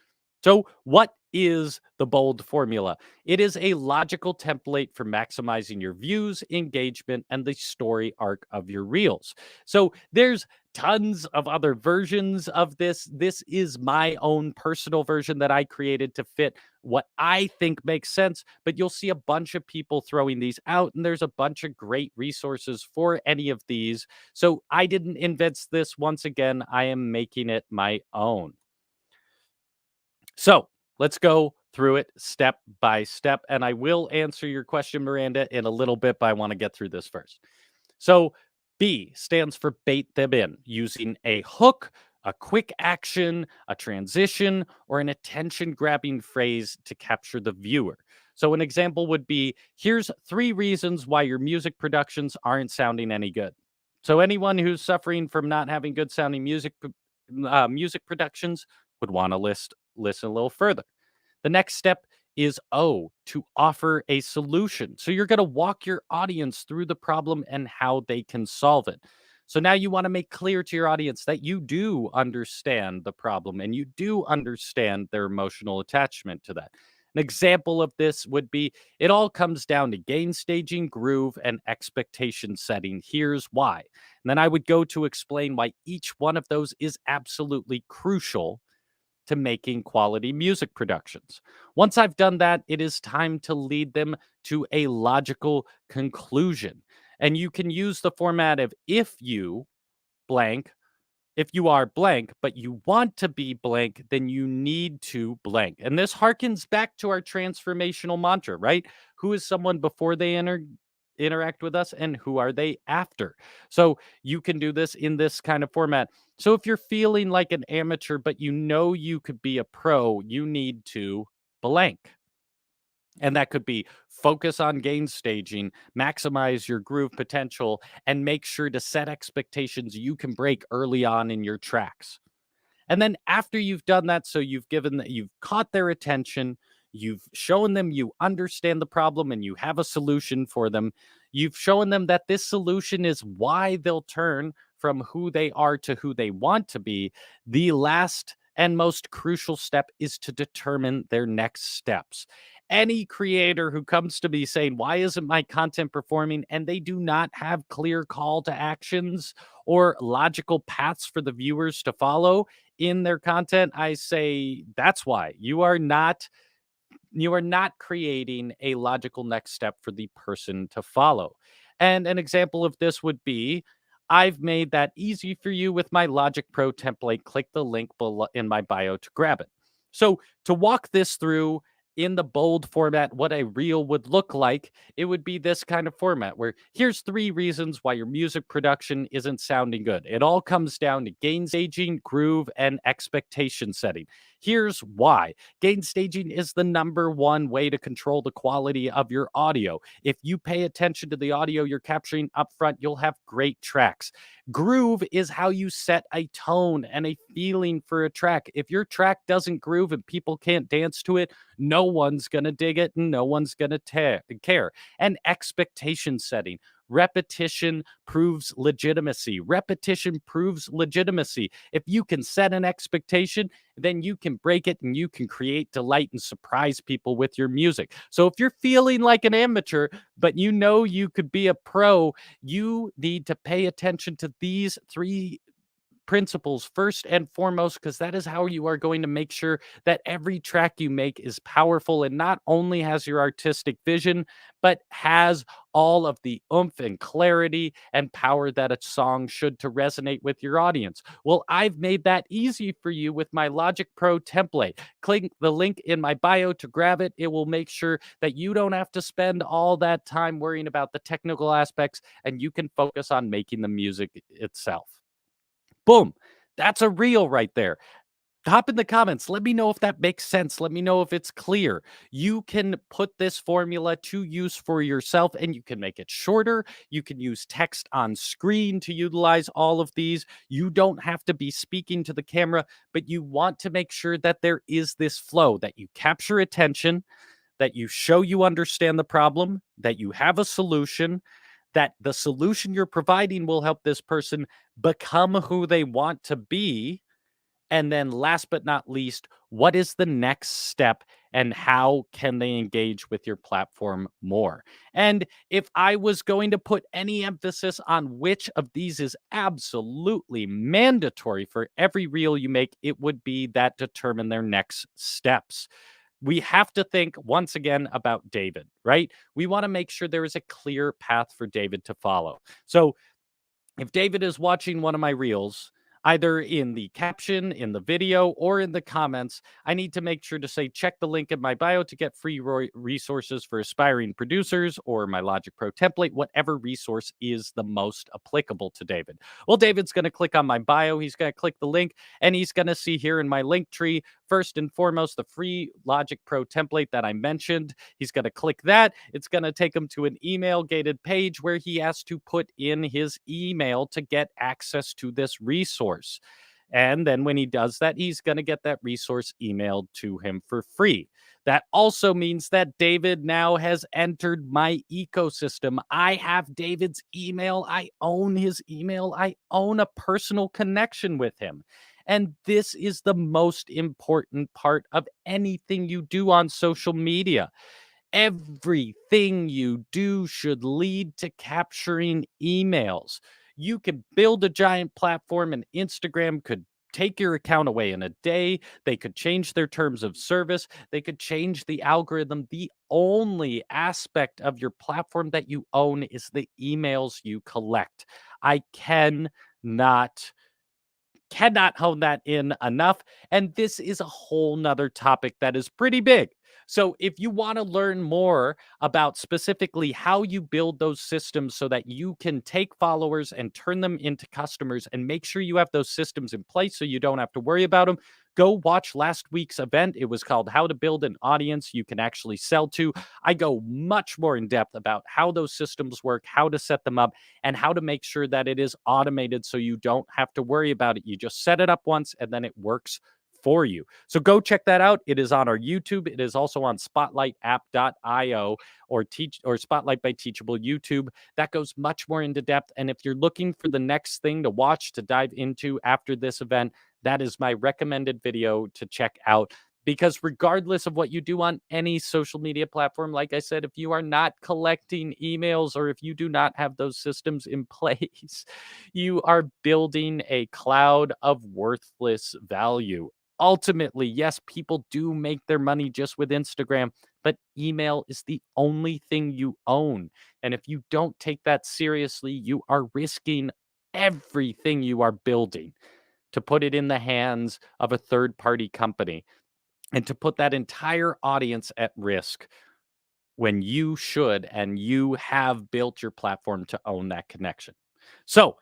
So, what is the bold formula? It is a logical template for maximizing your views, engagement, and the story arc of your reels. So, there's tons of other versions of this. This is my own personal version that I created to fit what I think makes sense, but you'll see a bunch of people throwing these out, and there's a bunch of great resources for any of these. So, I didn't invent this. Once again, I am making it my own. So let's go through it step by step. And I will answer your question, Miranda, in a little bit, but I want to get through this first. So B stands for bait them in using a hook, a quick action, a transition, or an attention grabbing phrase to capture the viewer. So, an example would be, here's 3 reasons why your music productions aren't sounding any good. So, anyone who's suffering from not having good sounding music productions would want to listen a little further. The next step is O, to offer a solution. So you're going to walk your audience through the problem and how they can solve it. So now you want to make clear to your audience that you do understand the problem and you do understand their emotional attachment to that. An example of this would be, it all comes down to gain staging, groove, and expectation setting. Here's why. And then I would go to explain why each one of those is absolutely crucial to making quality music productions. Once I've done that, it is time to lead them to a logical conclusion. And you can use the format of, if you blank, if you are blank, but you want to be blank, then you need to blank. And this harkens back to our transformational mantra, right? Who is someone before they interact with us, and who are they after? So you can do this in this kind of format. So if you're feeling like an amateur, but you know you could be a pro, you need to blank. And that could be, focus on gain staging, maximize your groove potential, and make sure to set expectations you can break early on in your tracks. And then after you've done that, so you've caught their attention, you've shown them you understand the problem and you have a solution for them. You've shown them that this solution is why they'll turn from who they are to who they want to be. The last and most crucial step is to determine their next steps. Any creator who comes to me saying, why isn't my content performing? And they do not have clear call to actions or logical paths for the viewers to follow in their content, I say, that's why you are not creating a logical next step for the person to follow. And an example of this would be, I've made that easy for you with my Logic Pro template. Click the link below in my bio to grab it. So, to walk this through in the bold format, what a reel would look like, it would be this kind of format where, here's 3 reasons why your music production isn't sounding good. It all comes down to gain staging, groove, and expectation setting. Here's why. Gain staging is the number one way to control the quality of your audio. If you pay attention to the audio you're capturing up front, you'll have great tracks. Groove is how you set a tone and a feeling for a track. If your track doesn't groove and people can't dance to it, no one's going to dig it and no one's going to care. And expectation setting. Repetition proves legitimacy. Repetition proves legitimacy. If you can set an expectation, then you can break it and you can create delight and surprise people with your music. So if you're feeling like an amateur, but you know you could be a pro, you need to pay attention to these 3 principles first and foremost, because that is how you are going to make sure that every track you make is powerful and not only has your artistic vision, but has all of the oomph and clarity and power that a song should to resonate with your audience. Well, I've made that easy for you with my Logic Pro template. Click the link in my bio to grab it. It will make sure that you don't have to spend all that time worrying about the technical aspects and you can focus on making the music itself. Boom. That's a reel right there. Hop in the comments. Let me know if that makes sense. Let me know if it's clear. You can put this formula to use for yourself and you can make it shorter. You can use text on screen to utilize all of these. You don't have to be speaking to the camera, but you want to make sure that there is this flow, that you capture attention, that you show you understand the problem, that you have a solution, that the solution you're providing will help this person become who they want to be. And then last but not least, what is the next step and how can they engage with your platform more? And if I was going to put any emphasis on which of these is absolutely mandatory for every reel you make, it would be that determine their next steps. We have to think once again about David, right? We want to make sure there is a clear path for David to follow. So if David is watching one of my reels, either in the caption, in the video, or in the comments, I need to make sure to say, check the link in my bio to get free resources for aspiring producers or my Logic Pro template, whatever resource is the most applicable to David. Well, David's going to click on my bio. He's going to click the link and he's going to see here in my link tree, first and foremost, the free Logic Pro template that I mentioned. He's going to click that. It's going to take him to an email gated page where he has to put in his email to get access to this resource. And then when he does that, he's going to get that resource emailed to him for free. That also means that David now has entered my ecosystem. I have David's email. I own his email. I own a personal connection with him. And this is the most important part of anything you do on social media. Everything you do should lead to capturing emails. You could build a giant platform, and Instagram could take your account away in a day. They could change their terms of service. They could change the algorithm. The only aspect of your platform that you own is the emails you collect. I cannot hone that in enough. And this is a whole nother topic that is pretty big. So if you want to learn more about specifically how you build those systems so that you can take followers and turn them into customers and make sure you have those systems in place so you don't have to worry about them, go watch last week's event. It was called How to Build an Audience You Can Actually Sell To. I go much more in depth about how those systems work, how to set them up, and how to make sure that it is automated so you don't have to worry about it. You just set it up once and then it works for you. So go check that out. It is on our YouTube. It is also on spotlightapp.io or Spotlight by Teachable YouTube. That goes much more into depth. And if you're looking for the next thing to watch to dive into after this event, that is my recommended video to check out. Because regardless of what you do on any social media platform, like I said, if you are not collecting emails or if you do not have those systems in place, you are building a cloud of worthless value. Ultimately, yes, people do make their money just with Instagram, but email is the only thing you own. And if you don't take that seriously, you are risking everything you are building to put it in the hands of a third party company and to put that entire audience at risk when you should and you have built your platform to own that connection. So,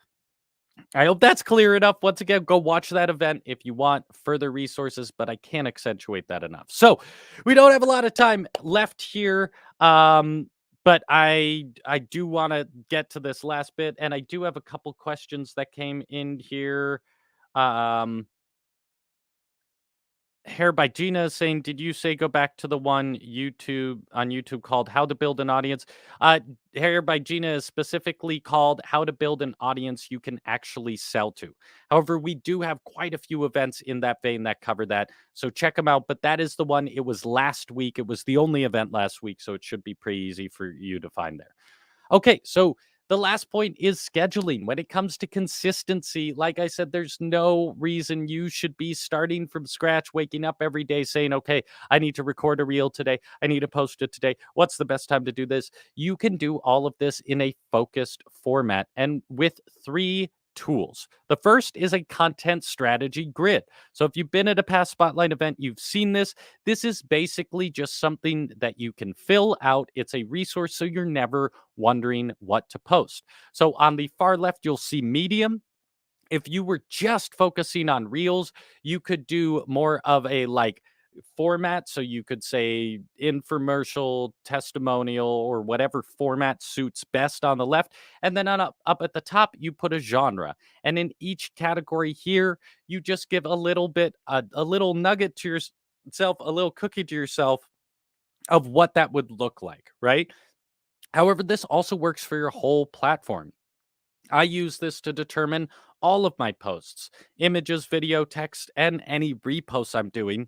I hope that's clear enough. Once again, go watch that event if you want further resources, but I can't accentuate that enough. So, we don't have a lot of time left here. But I do want to get to this last bit, and I do have a couple questions that came in here. Um, Hair by Gina is saying, did you say go back to the one on YouTube called How to Build an Audience? Hair by Gina is specifically called How to Build an Audience You Can Actually Sell To. However, we do have quite a few events in that vein that cover that. So check them out. But that is the one. It was last week. It was the only event last week. So it should be pretty easy for you to find there. Okay, so the last point is scheduling. When it comes to consistency, like I said, there's no reason you should be starting from scratch, waking up every day saying, okay, I need to record a reel today. I need to post it today. What's the best time to do this? You can do all of this in a focused format and with 3 tools. The first is a content strategy grid. So if you've been at a past Spotlight event, you've seen this. This is basically just something that you can fill out. It's a resource, so you're never wondering what to post. So on the far left, you'll see medium. If you were just focusing on reels, you could do more of a format. So you could say infomercial, testimonial, or whatever format suits best on the left. And then up at the top, you put a genre. And in each category here, you just give a little bit, a little nugget to yourself, a little cookie to yourself of what that would look like, right? However, this also works for your whole platform. I use this to determine all of my posts, images, video, text, and any reposts I'm doing.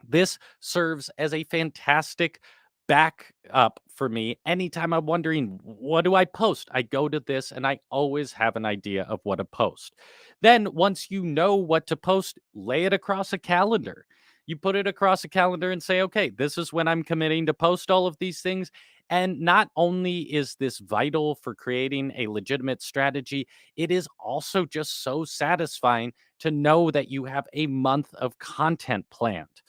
This serves as a fantastic backup for me. Anytime I'm wondering, what do I post? I go to this and I always have an idea of what to post. Then, once you know what to post, lay it across a calendar. You put it across a calendar and say, okay, this is when I'm committing to post all of these things. And not only is this vital for creating a legitimate strategy, it is also just so satisfying to know that you have a month of content planned.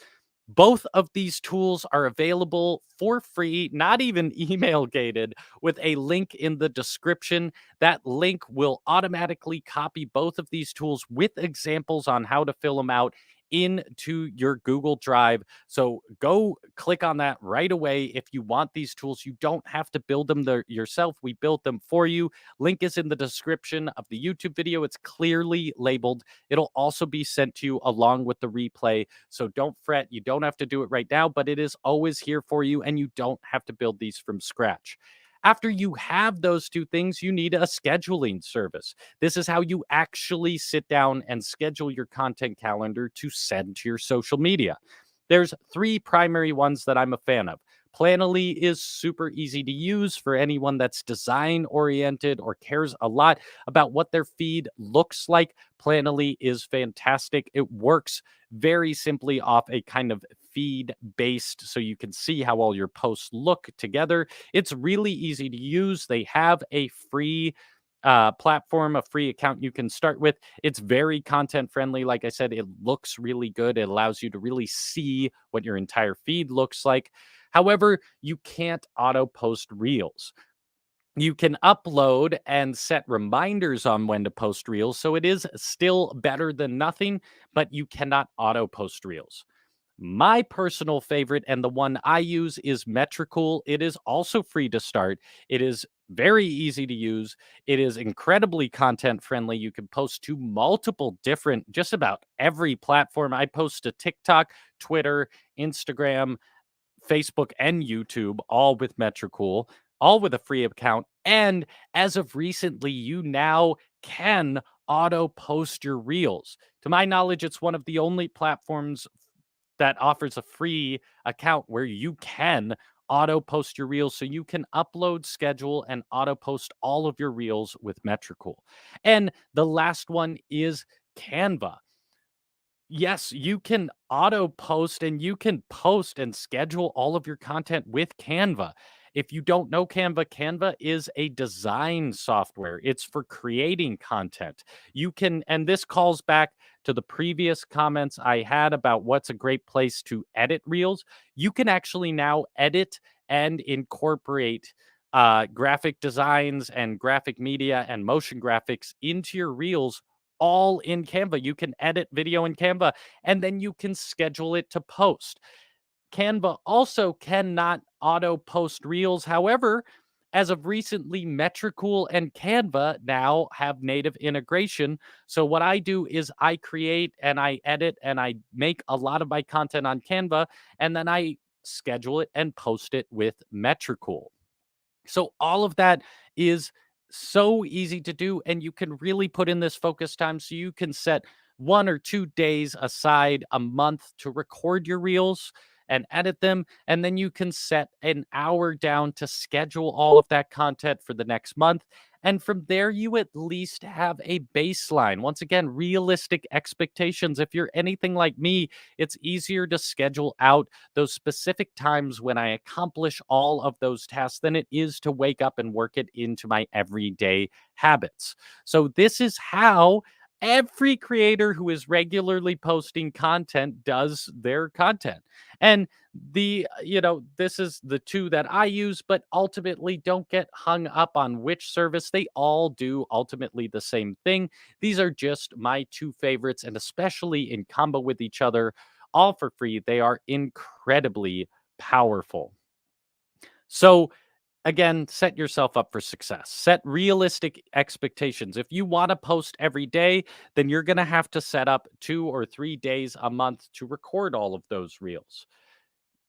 Both of these tools are available for free, not even email gated, with a link in the description. That link will automatically copy both of these tools with examples on how to fill them out into your Google Drive. So go click on that right away if you want these tools. You don't have to build them yourself. We built them for you. Link is in the description of the YouTube video. It's clearly labeled. It'll also be sent to you along with the replay. So don't fret. You don't have to do it right now, but it is always here for you, and you don't have to build these from scratch. After you have those two things, you need a scheduling service. This is how you actually sit down and schedule your content calendar to send to your social media. There's three primary ones that I'm a fan of. Planoly is super easy to use for anyone that's design oriented or cares a lot about what their feed looks like. Planoly is fantastic. It works very simply off a kind of feed based, so you can see how all your posts look together. It's really easy to use. They have a free platform, a free account you can start with. It's very content friendly. Like I said, it looks really good. It allows you to really see what your entire feed looks like. However, you can't auto post reels. You can upload and set reminders on when to post reels. So it is still better than nothing, but you cannot auto post reels. My personal favorite and the one I use is Metricool. It is also free to start. It is very easy to use. It is incredibly content friendly. You can post to multiple different, just about every platform. I post to TikTok, Twitter, Instagram, Facebook, and YouTube, all with Metricool, all with a free account. And as of recently, you now can auto post your reels. To my knowledge, it's one of the only platforms that offers a free account where you can auto post your reels, so you can upload, schedule, and auto post all of your reels with Metricool. And the last one is Canva. Yes, you can auto post and you can post and schedule all of your content with Canva. If you don't know Canva, Canva is a design software. It's for creating content. You can, and this calls back to the previous comments I had about what's a great place to edit reels. You can actually now edit and incorporate graphic designs and graphic media and motion graphics into your reels all in Canva. You can edit video in Canva and then you can schedule it to post. Canva also cannot auto post reels. However, as of recently, Metricool and Canva now have native integration. So, what I do is I create and I edit and I make a lot of my content on Canva, and then I schedule it and post it with Metricool. So all of that is so easy to do, and you can really put in this focus time, so you can set 1 or 2 days aside a month to record your reels and edit them, and then you can set an hour down to schedule all of that content for the next month. And from there, you at least have a baseline. Once again, realistic expectations. If you're anything like me, it's easier to schedule out those specific times when I accomplish all of those tasks than it is to wake up and work it into my everyday habits. So, this is how every creator who is regularly posting content does their content. And this is the two that I use, but ultimately don't get hung up on which service. They all do ultimately the same thing. These are just my two favorites, and especially in combo with each other, all for free. They are incredibly powerful. So, again, set yourself up for success. Set realistic expectations. If you want to post every day, then you're going to have to set up 2 or 3 days a month to record all of those reels.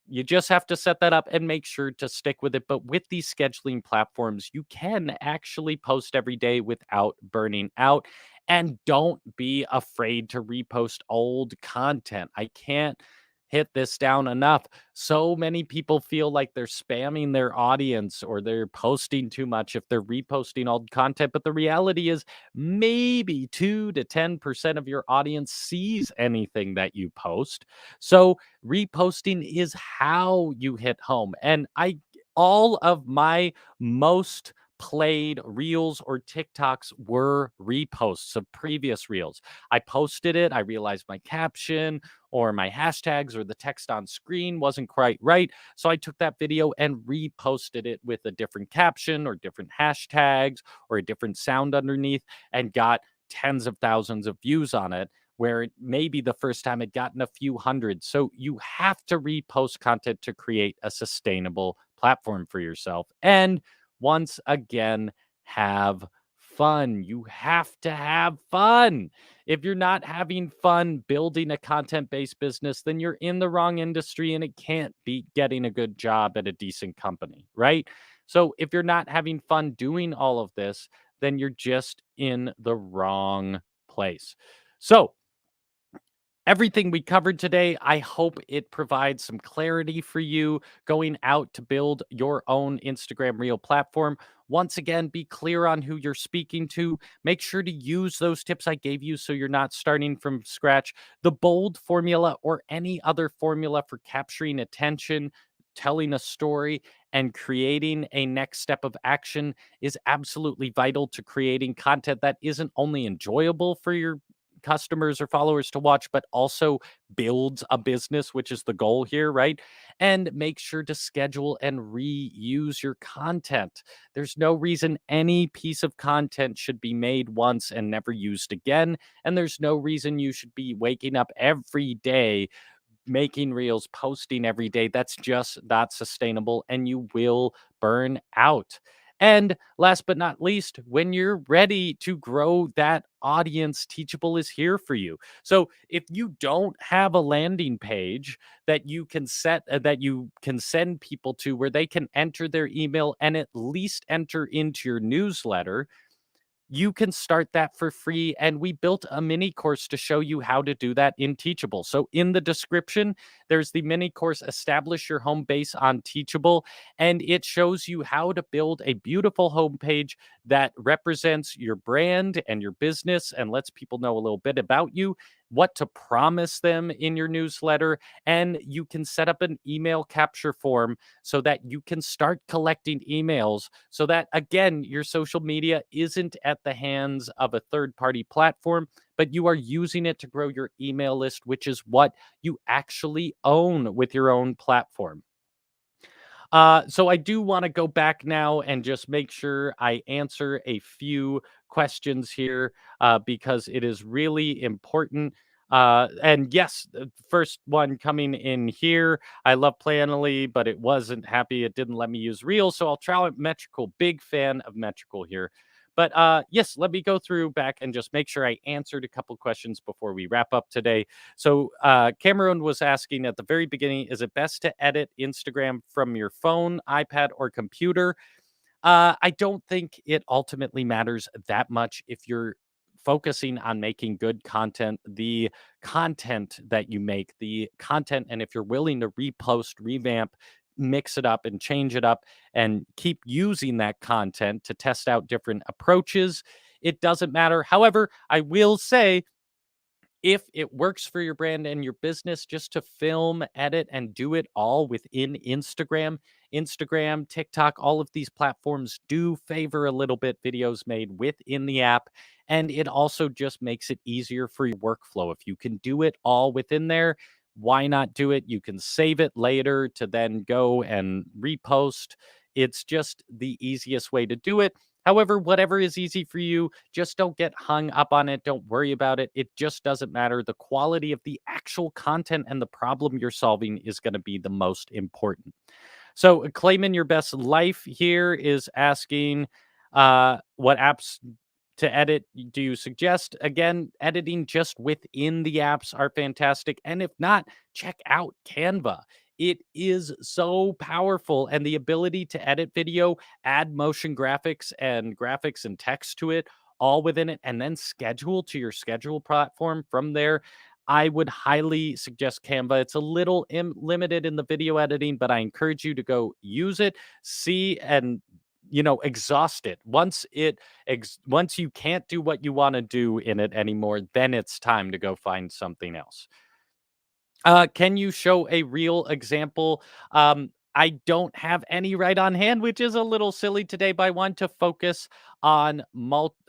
You just have to set that up and make sure to stick with it. But with these scheduling platforms, you can actually post every day without burning out. And don't be afraid to repost old content. I can't hit this down enough. So many people feel like they're spamming their audience or they're posting too much if they're reposting old content. But the reality is, maybe 2 to 10% of your audience sees anything that you post. So reposting is how you hit home. And I all of my most played reels or TikToks were reposts of previous reels. I posted it, I realized my caption or my hashtags or the text on screen wasn't quite right. So I took that video and reposted it with a different caption or different hashtags or a different sound underneath and got tens of thousands of views on it. Where maybe the first time it gotten a few hundred. So you have to repost content to create a sustainable platform for yourself. And once again, have fun. You have to have fun. If you're not having fun building a content based business, then you're in the wrong industry and it can't beat getting a good job at a decent company, right? So if you're not having fun doing all of this, then you're just in the wrong place. So, everything we covered today, I hope it provides some clarity for you going out to build your own Instagram Reel platform. Once again, be clear on who you're speaking to. Make sure to use those tips I gave you so you're not starting from scratch. The bold formula or any other formula for capturing attention, telling a story, and creating a next step of action is absolutely vital to creating content that isn't only enjoyable for your customers or followers to watch, but also builds a business, which is the goal here, right? And make sure to schedule and reuse your content. There's no reason any piece of content should be made once and never used again. And there's no reason you should be waking up every day making reels, posting every day. That's just not sustainable and you will burn out. And last but not least, when you're ready to grow that audience, Teachable is here for you. So if you don't have a landing page that you can that you can send people to where they can enter their email and at least enter into your newsletter, you can start that for free. And we built a mini course to show you how to do that in Teachable. So in the description, there's the mini course, Establish Your Home Base on Teachable. And it shows you how to build a beautiful homepage that represents your brand and your business and lets people know a little bit about you, what to promise them in your newsletter. And you can set up an email capture form so that you can start collecting emails so that, again, your social media isn't at the hands of a third party platform, but you are using it to grow your email list, which is what you actually own with your own platform. So I do want to go back now and just make sure I answer a few questions here because it is really important. And yes, the first one coming in here. I love Planoly, but it wasn't happy. It didn't let me use Reels, so I'll try it Metrical. Big fan of Metrical here. But yes, let me go through back and just make sure I answered a couple questions before we wrap up today. So Cameron was asking at the very beginning, is it best to edit Instagram from your phone, iPad, or computer? I don't think it ultimately matters that much if you're focusing on making good content, the content that you make, the content, and if you're willing to repost, revamp, mix it up and change it up and keep using that content to test out different approaches, it doesn't matter. However, I will say if it works for your brand and your business just to film, edit, and do it all within Instagram, TikTok, all of these platforms do favor a little bit videos made within the app. And it also just makes it easier for your workflow. If you can do it all within there, why not do it? You can save it later to then go and repost. It's just the easiest way to do it. However, whatever is easy for you, just don't get hung up on it. Don't worry about it. It just doesn't matter. The quality of the actual content and the problem you're solving is going to be the most important. So, claiming your best life here is asking what apps to edit do you suggest? Again, editing just within the apps are fantastic. And if not, check out Canva. It is so powerful, and the ability to edit video, add motion graphics and text to it, all within it, and then schedule to your schedule platform from there. I would highly suggest Canva. It's a little limited in the video editing, but I encourage you to go use it, see, and exhaust it. Once you can't do what you want to do in it anymore, then it's time to go find something else. Can you show a real example? I don't have any right on hand, which is a little silly today, but I want to focus on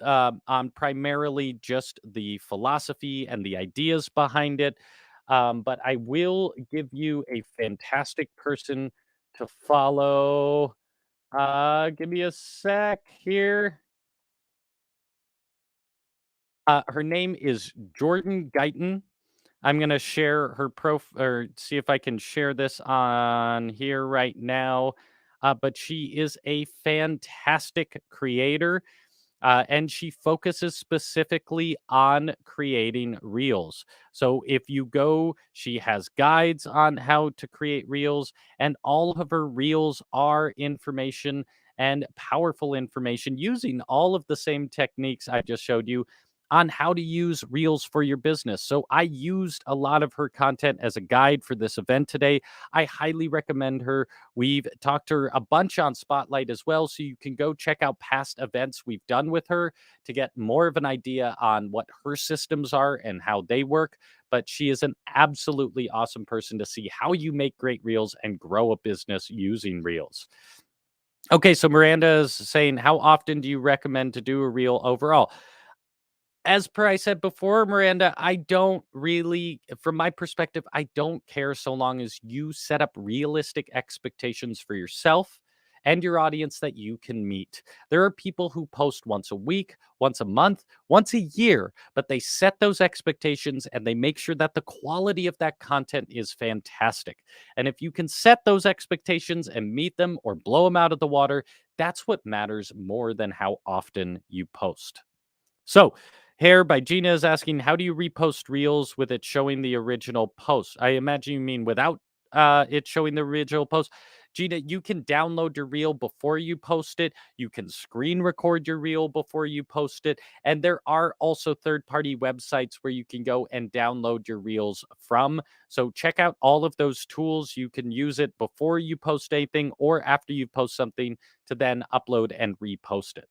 on primarily just the philosophy and the ideas behind it. But I will give you a fantastic person to follow. Give me a sec here. Her name is Jordan Guyton. I'm gonna share her or see if I can share this on here right now. But she is a fantastic creator, and she focuses specifically on creating reels. So if you go, she has guides on how to create reels, and all of her reels are information and powerful information using all of the same techniques I just showed you on how to use reels for your business. So I used a lot of her content as a guide for this event today. I highly recommend her. We've talked to her a bunch on Spotlight as well, so you can go check out past events we've done with her to get more of an idea on what her systems are and how they work. But she is an absolutely awesome person to see how you make great reels and grow a business using reels. Okay, so Miranda is saying, how often do you recommend to do a reel overall? As per I said before, Miranda, I don't really, from my perspective, I don't care so long as you set up realistic expectations for yourself and your audience that you can meet. There are people who post once a week, once a month, once a year, but they set those expectations and they make sure that the quality of that content is fantastic. And if you can set those expectations and meet them or blow them out of the water, that's what matters more than how often you post. So, Hair by Gina is asking, how do you repost reels with it showing the original post? I imagine you mean without it showing the original post. Gina, you can download your reel before you post it. You can screen record your reel before you post it. And there are also third party websites where you can go and download your reels from. So check out all of those tools. You can use it before you post anything or after you post something to then upload and repost it.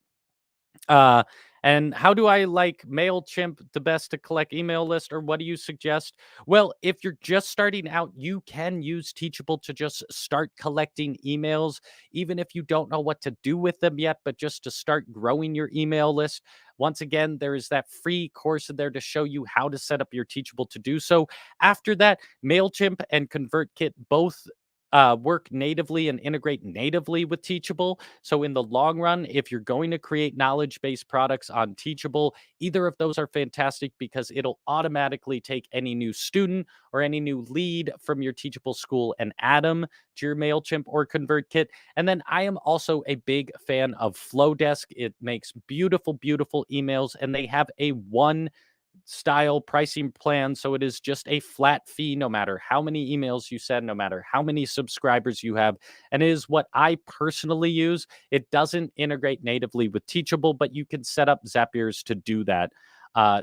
Uh, and how do I like MailChimp the best to collect email list, or what do you suggest? Well, if you're just starting out, you can use Teachable to just start collecting emails, even if you don't know what to do with them yet, but just to start growing your email list. Once again, there is that free course in there to show you how to set up your Teachable to do so. After that, MailChimp and ConvertKit both work natively and integrate natively with Teachable. So, in the long run, if you're going to create knowledge based products on Teachable, either of those are fantastic because it'll automatically take any new student or any new lead from your Teachable school and add them to your MailChimp or ConvertKit. And then I am also a big fan of Flowdesk. It makes beautiful, beautiful emails, and they have a one style pricing plan. So it is just a flat fee no matter how many emails you send, no matter how many subscribers you have. And it is what I personally use. It doesn't integrate natively with Teachable, but you can set up Zapiers to do that.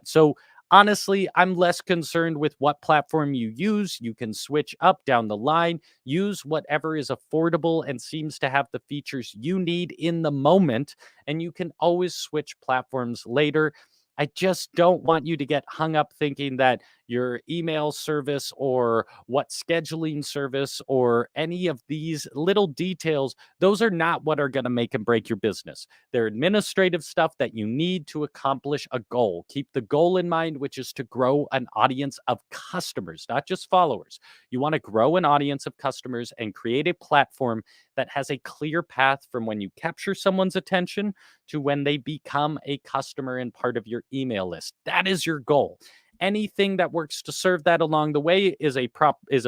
So honestly, I'm less concerned with what platform you use. You can switch up down the line, use whatever is affordable and seems to have the features you need in the moment, and you can always switch platforms later. I just don't want you to get hung up thinking that your email service or what scheduling service or any of these little details, those are not what are going to make and break your business. They're administrative stuff that you need to accomplish a goal. Keep the goal in mind, which is to grow an audience of customers, not just followers. You want to grow an audience of customers and create a platform that has a clear path from when you capture someone's attention to when they become a customer and part of your email list. That is your goal. Anything that works to serve that along the way is a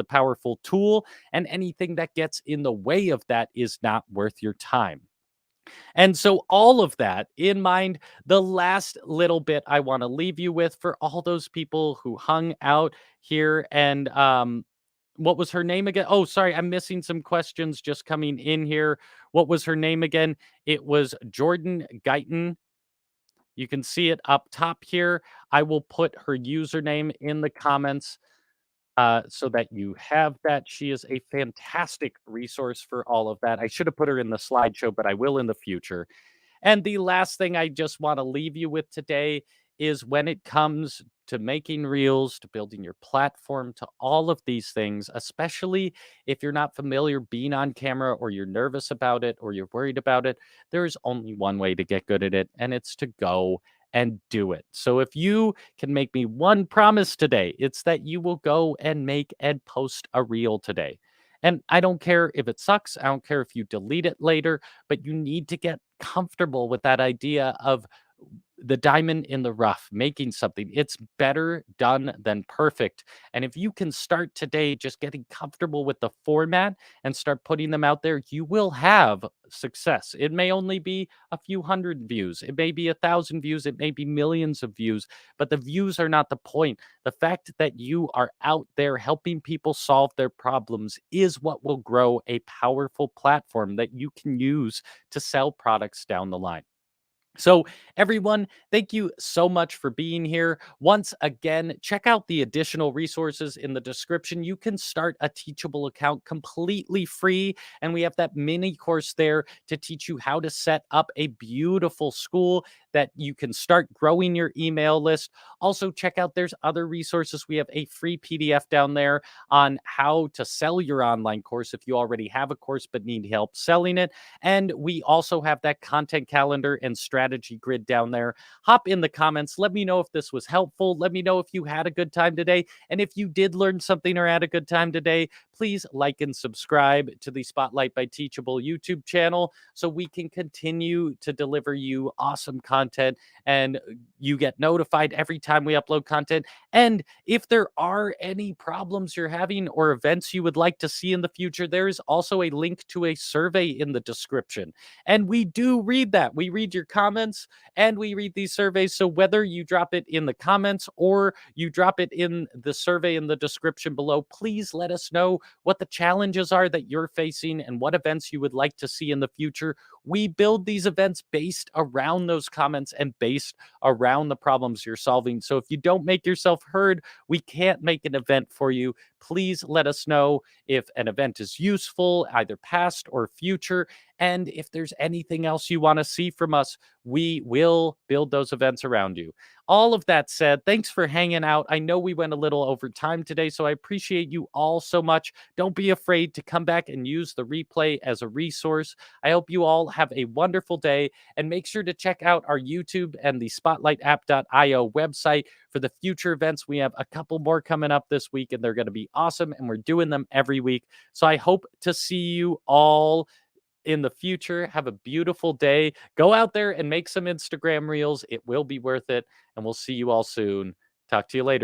powerful tool, and anything that gets in the way of that is not worth your time. And so, all of that in mind, the last little bit I want to leave you with for all those people who hung out here and what was her name again? Oh, sorry, I'm missing some questions just coming in here. What was her name again? It was Jordan Guyton. You can see it up top here. I will put her username in the comments so that you have that. She is a fantastic resource for all of that. I should have put her in the slideshow, but I will in the future. And the last thing I just want to leave you with today is when it comes to making reels, to building your platform, to all of these things, especially if you're not familiar being on camera or you're nervous about it or you're worried about it, there is only one way to get good at it, and it's to go and do it. So if you can make me one promise today, it's that you will go and make and post a reel today. And I don't care if it sucks, I don't care if you delete it later, but you need to get comfortable with that idea of the diamond in the rough, making something. It's better done than perfect. And if you can start today just getting comfortable with the format and start putting them out there, you will have success. It may only be a few hundred views, it may be 1,000 views, it may be millions of views, but the views are not the point. The fact that you are out there helping people solve their problems is what will grow a powerful platform that you can use to sell products down the line. So, everyone, thank you so much for being here. Once again, check out the additional resources in the description. You can start a Teachable account completely free, and we have that mini course there to teach you how to set up a beautiful school that you can start growing your email list. Also, check out there's other resources. We have a free PDF down there on how to sell your online course if you already have a course but need help selling it. And we also have that content calendar and strategy grid down there. Hop in the comments. Let me know if this was helpful. Let me know if you had a good time today. And if you did learn something or had a good time today, please like and subscribe to the Spotlight by Teachable YouTube channel so we can continue to deliver you awesome content and you get notified every time we upload content. And if there are any problems you're having or events you would like to see in the future, there is also a link to a survey in the description. And we do read that. We read your comments and we read these surveys. So whether you drop it in the comments or you drop it in the survey in the description below, please let us know what the challenges are that you're facing and what events you would like to see in the future. We build these events based around those comments and based around the problems you're solving. So if you don't make yourself heard, we can't make an event for you. Please let us know if an event is useful, either past or future. And if there's anything else you want to see from us, we will build those events around you. All of that said, thanks for hanging out. I know we went a little over time today, so I appreciate you all so much. Don't be afraid to come back and use the replay as a resource. I hope you all have a wonderful day, and make sure to check out our YouTube and the spotlightapp.io website for the future events. We have a couple more coming up this week, and they're going to be awesome, and we're doing them every week. So I hope to see you all in the future. Have a beautiful day. Go out there and make some Instagram reels. It will be worth it. And we'll see you all soon. Talk to you later.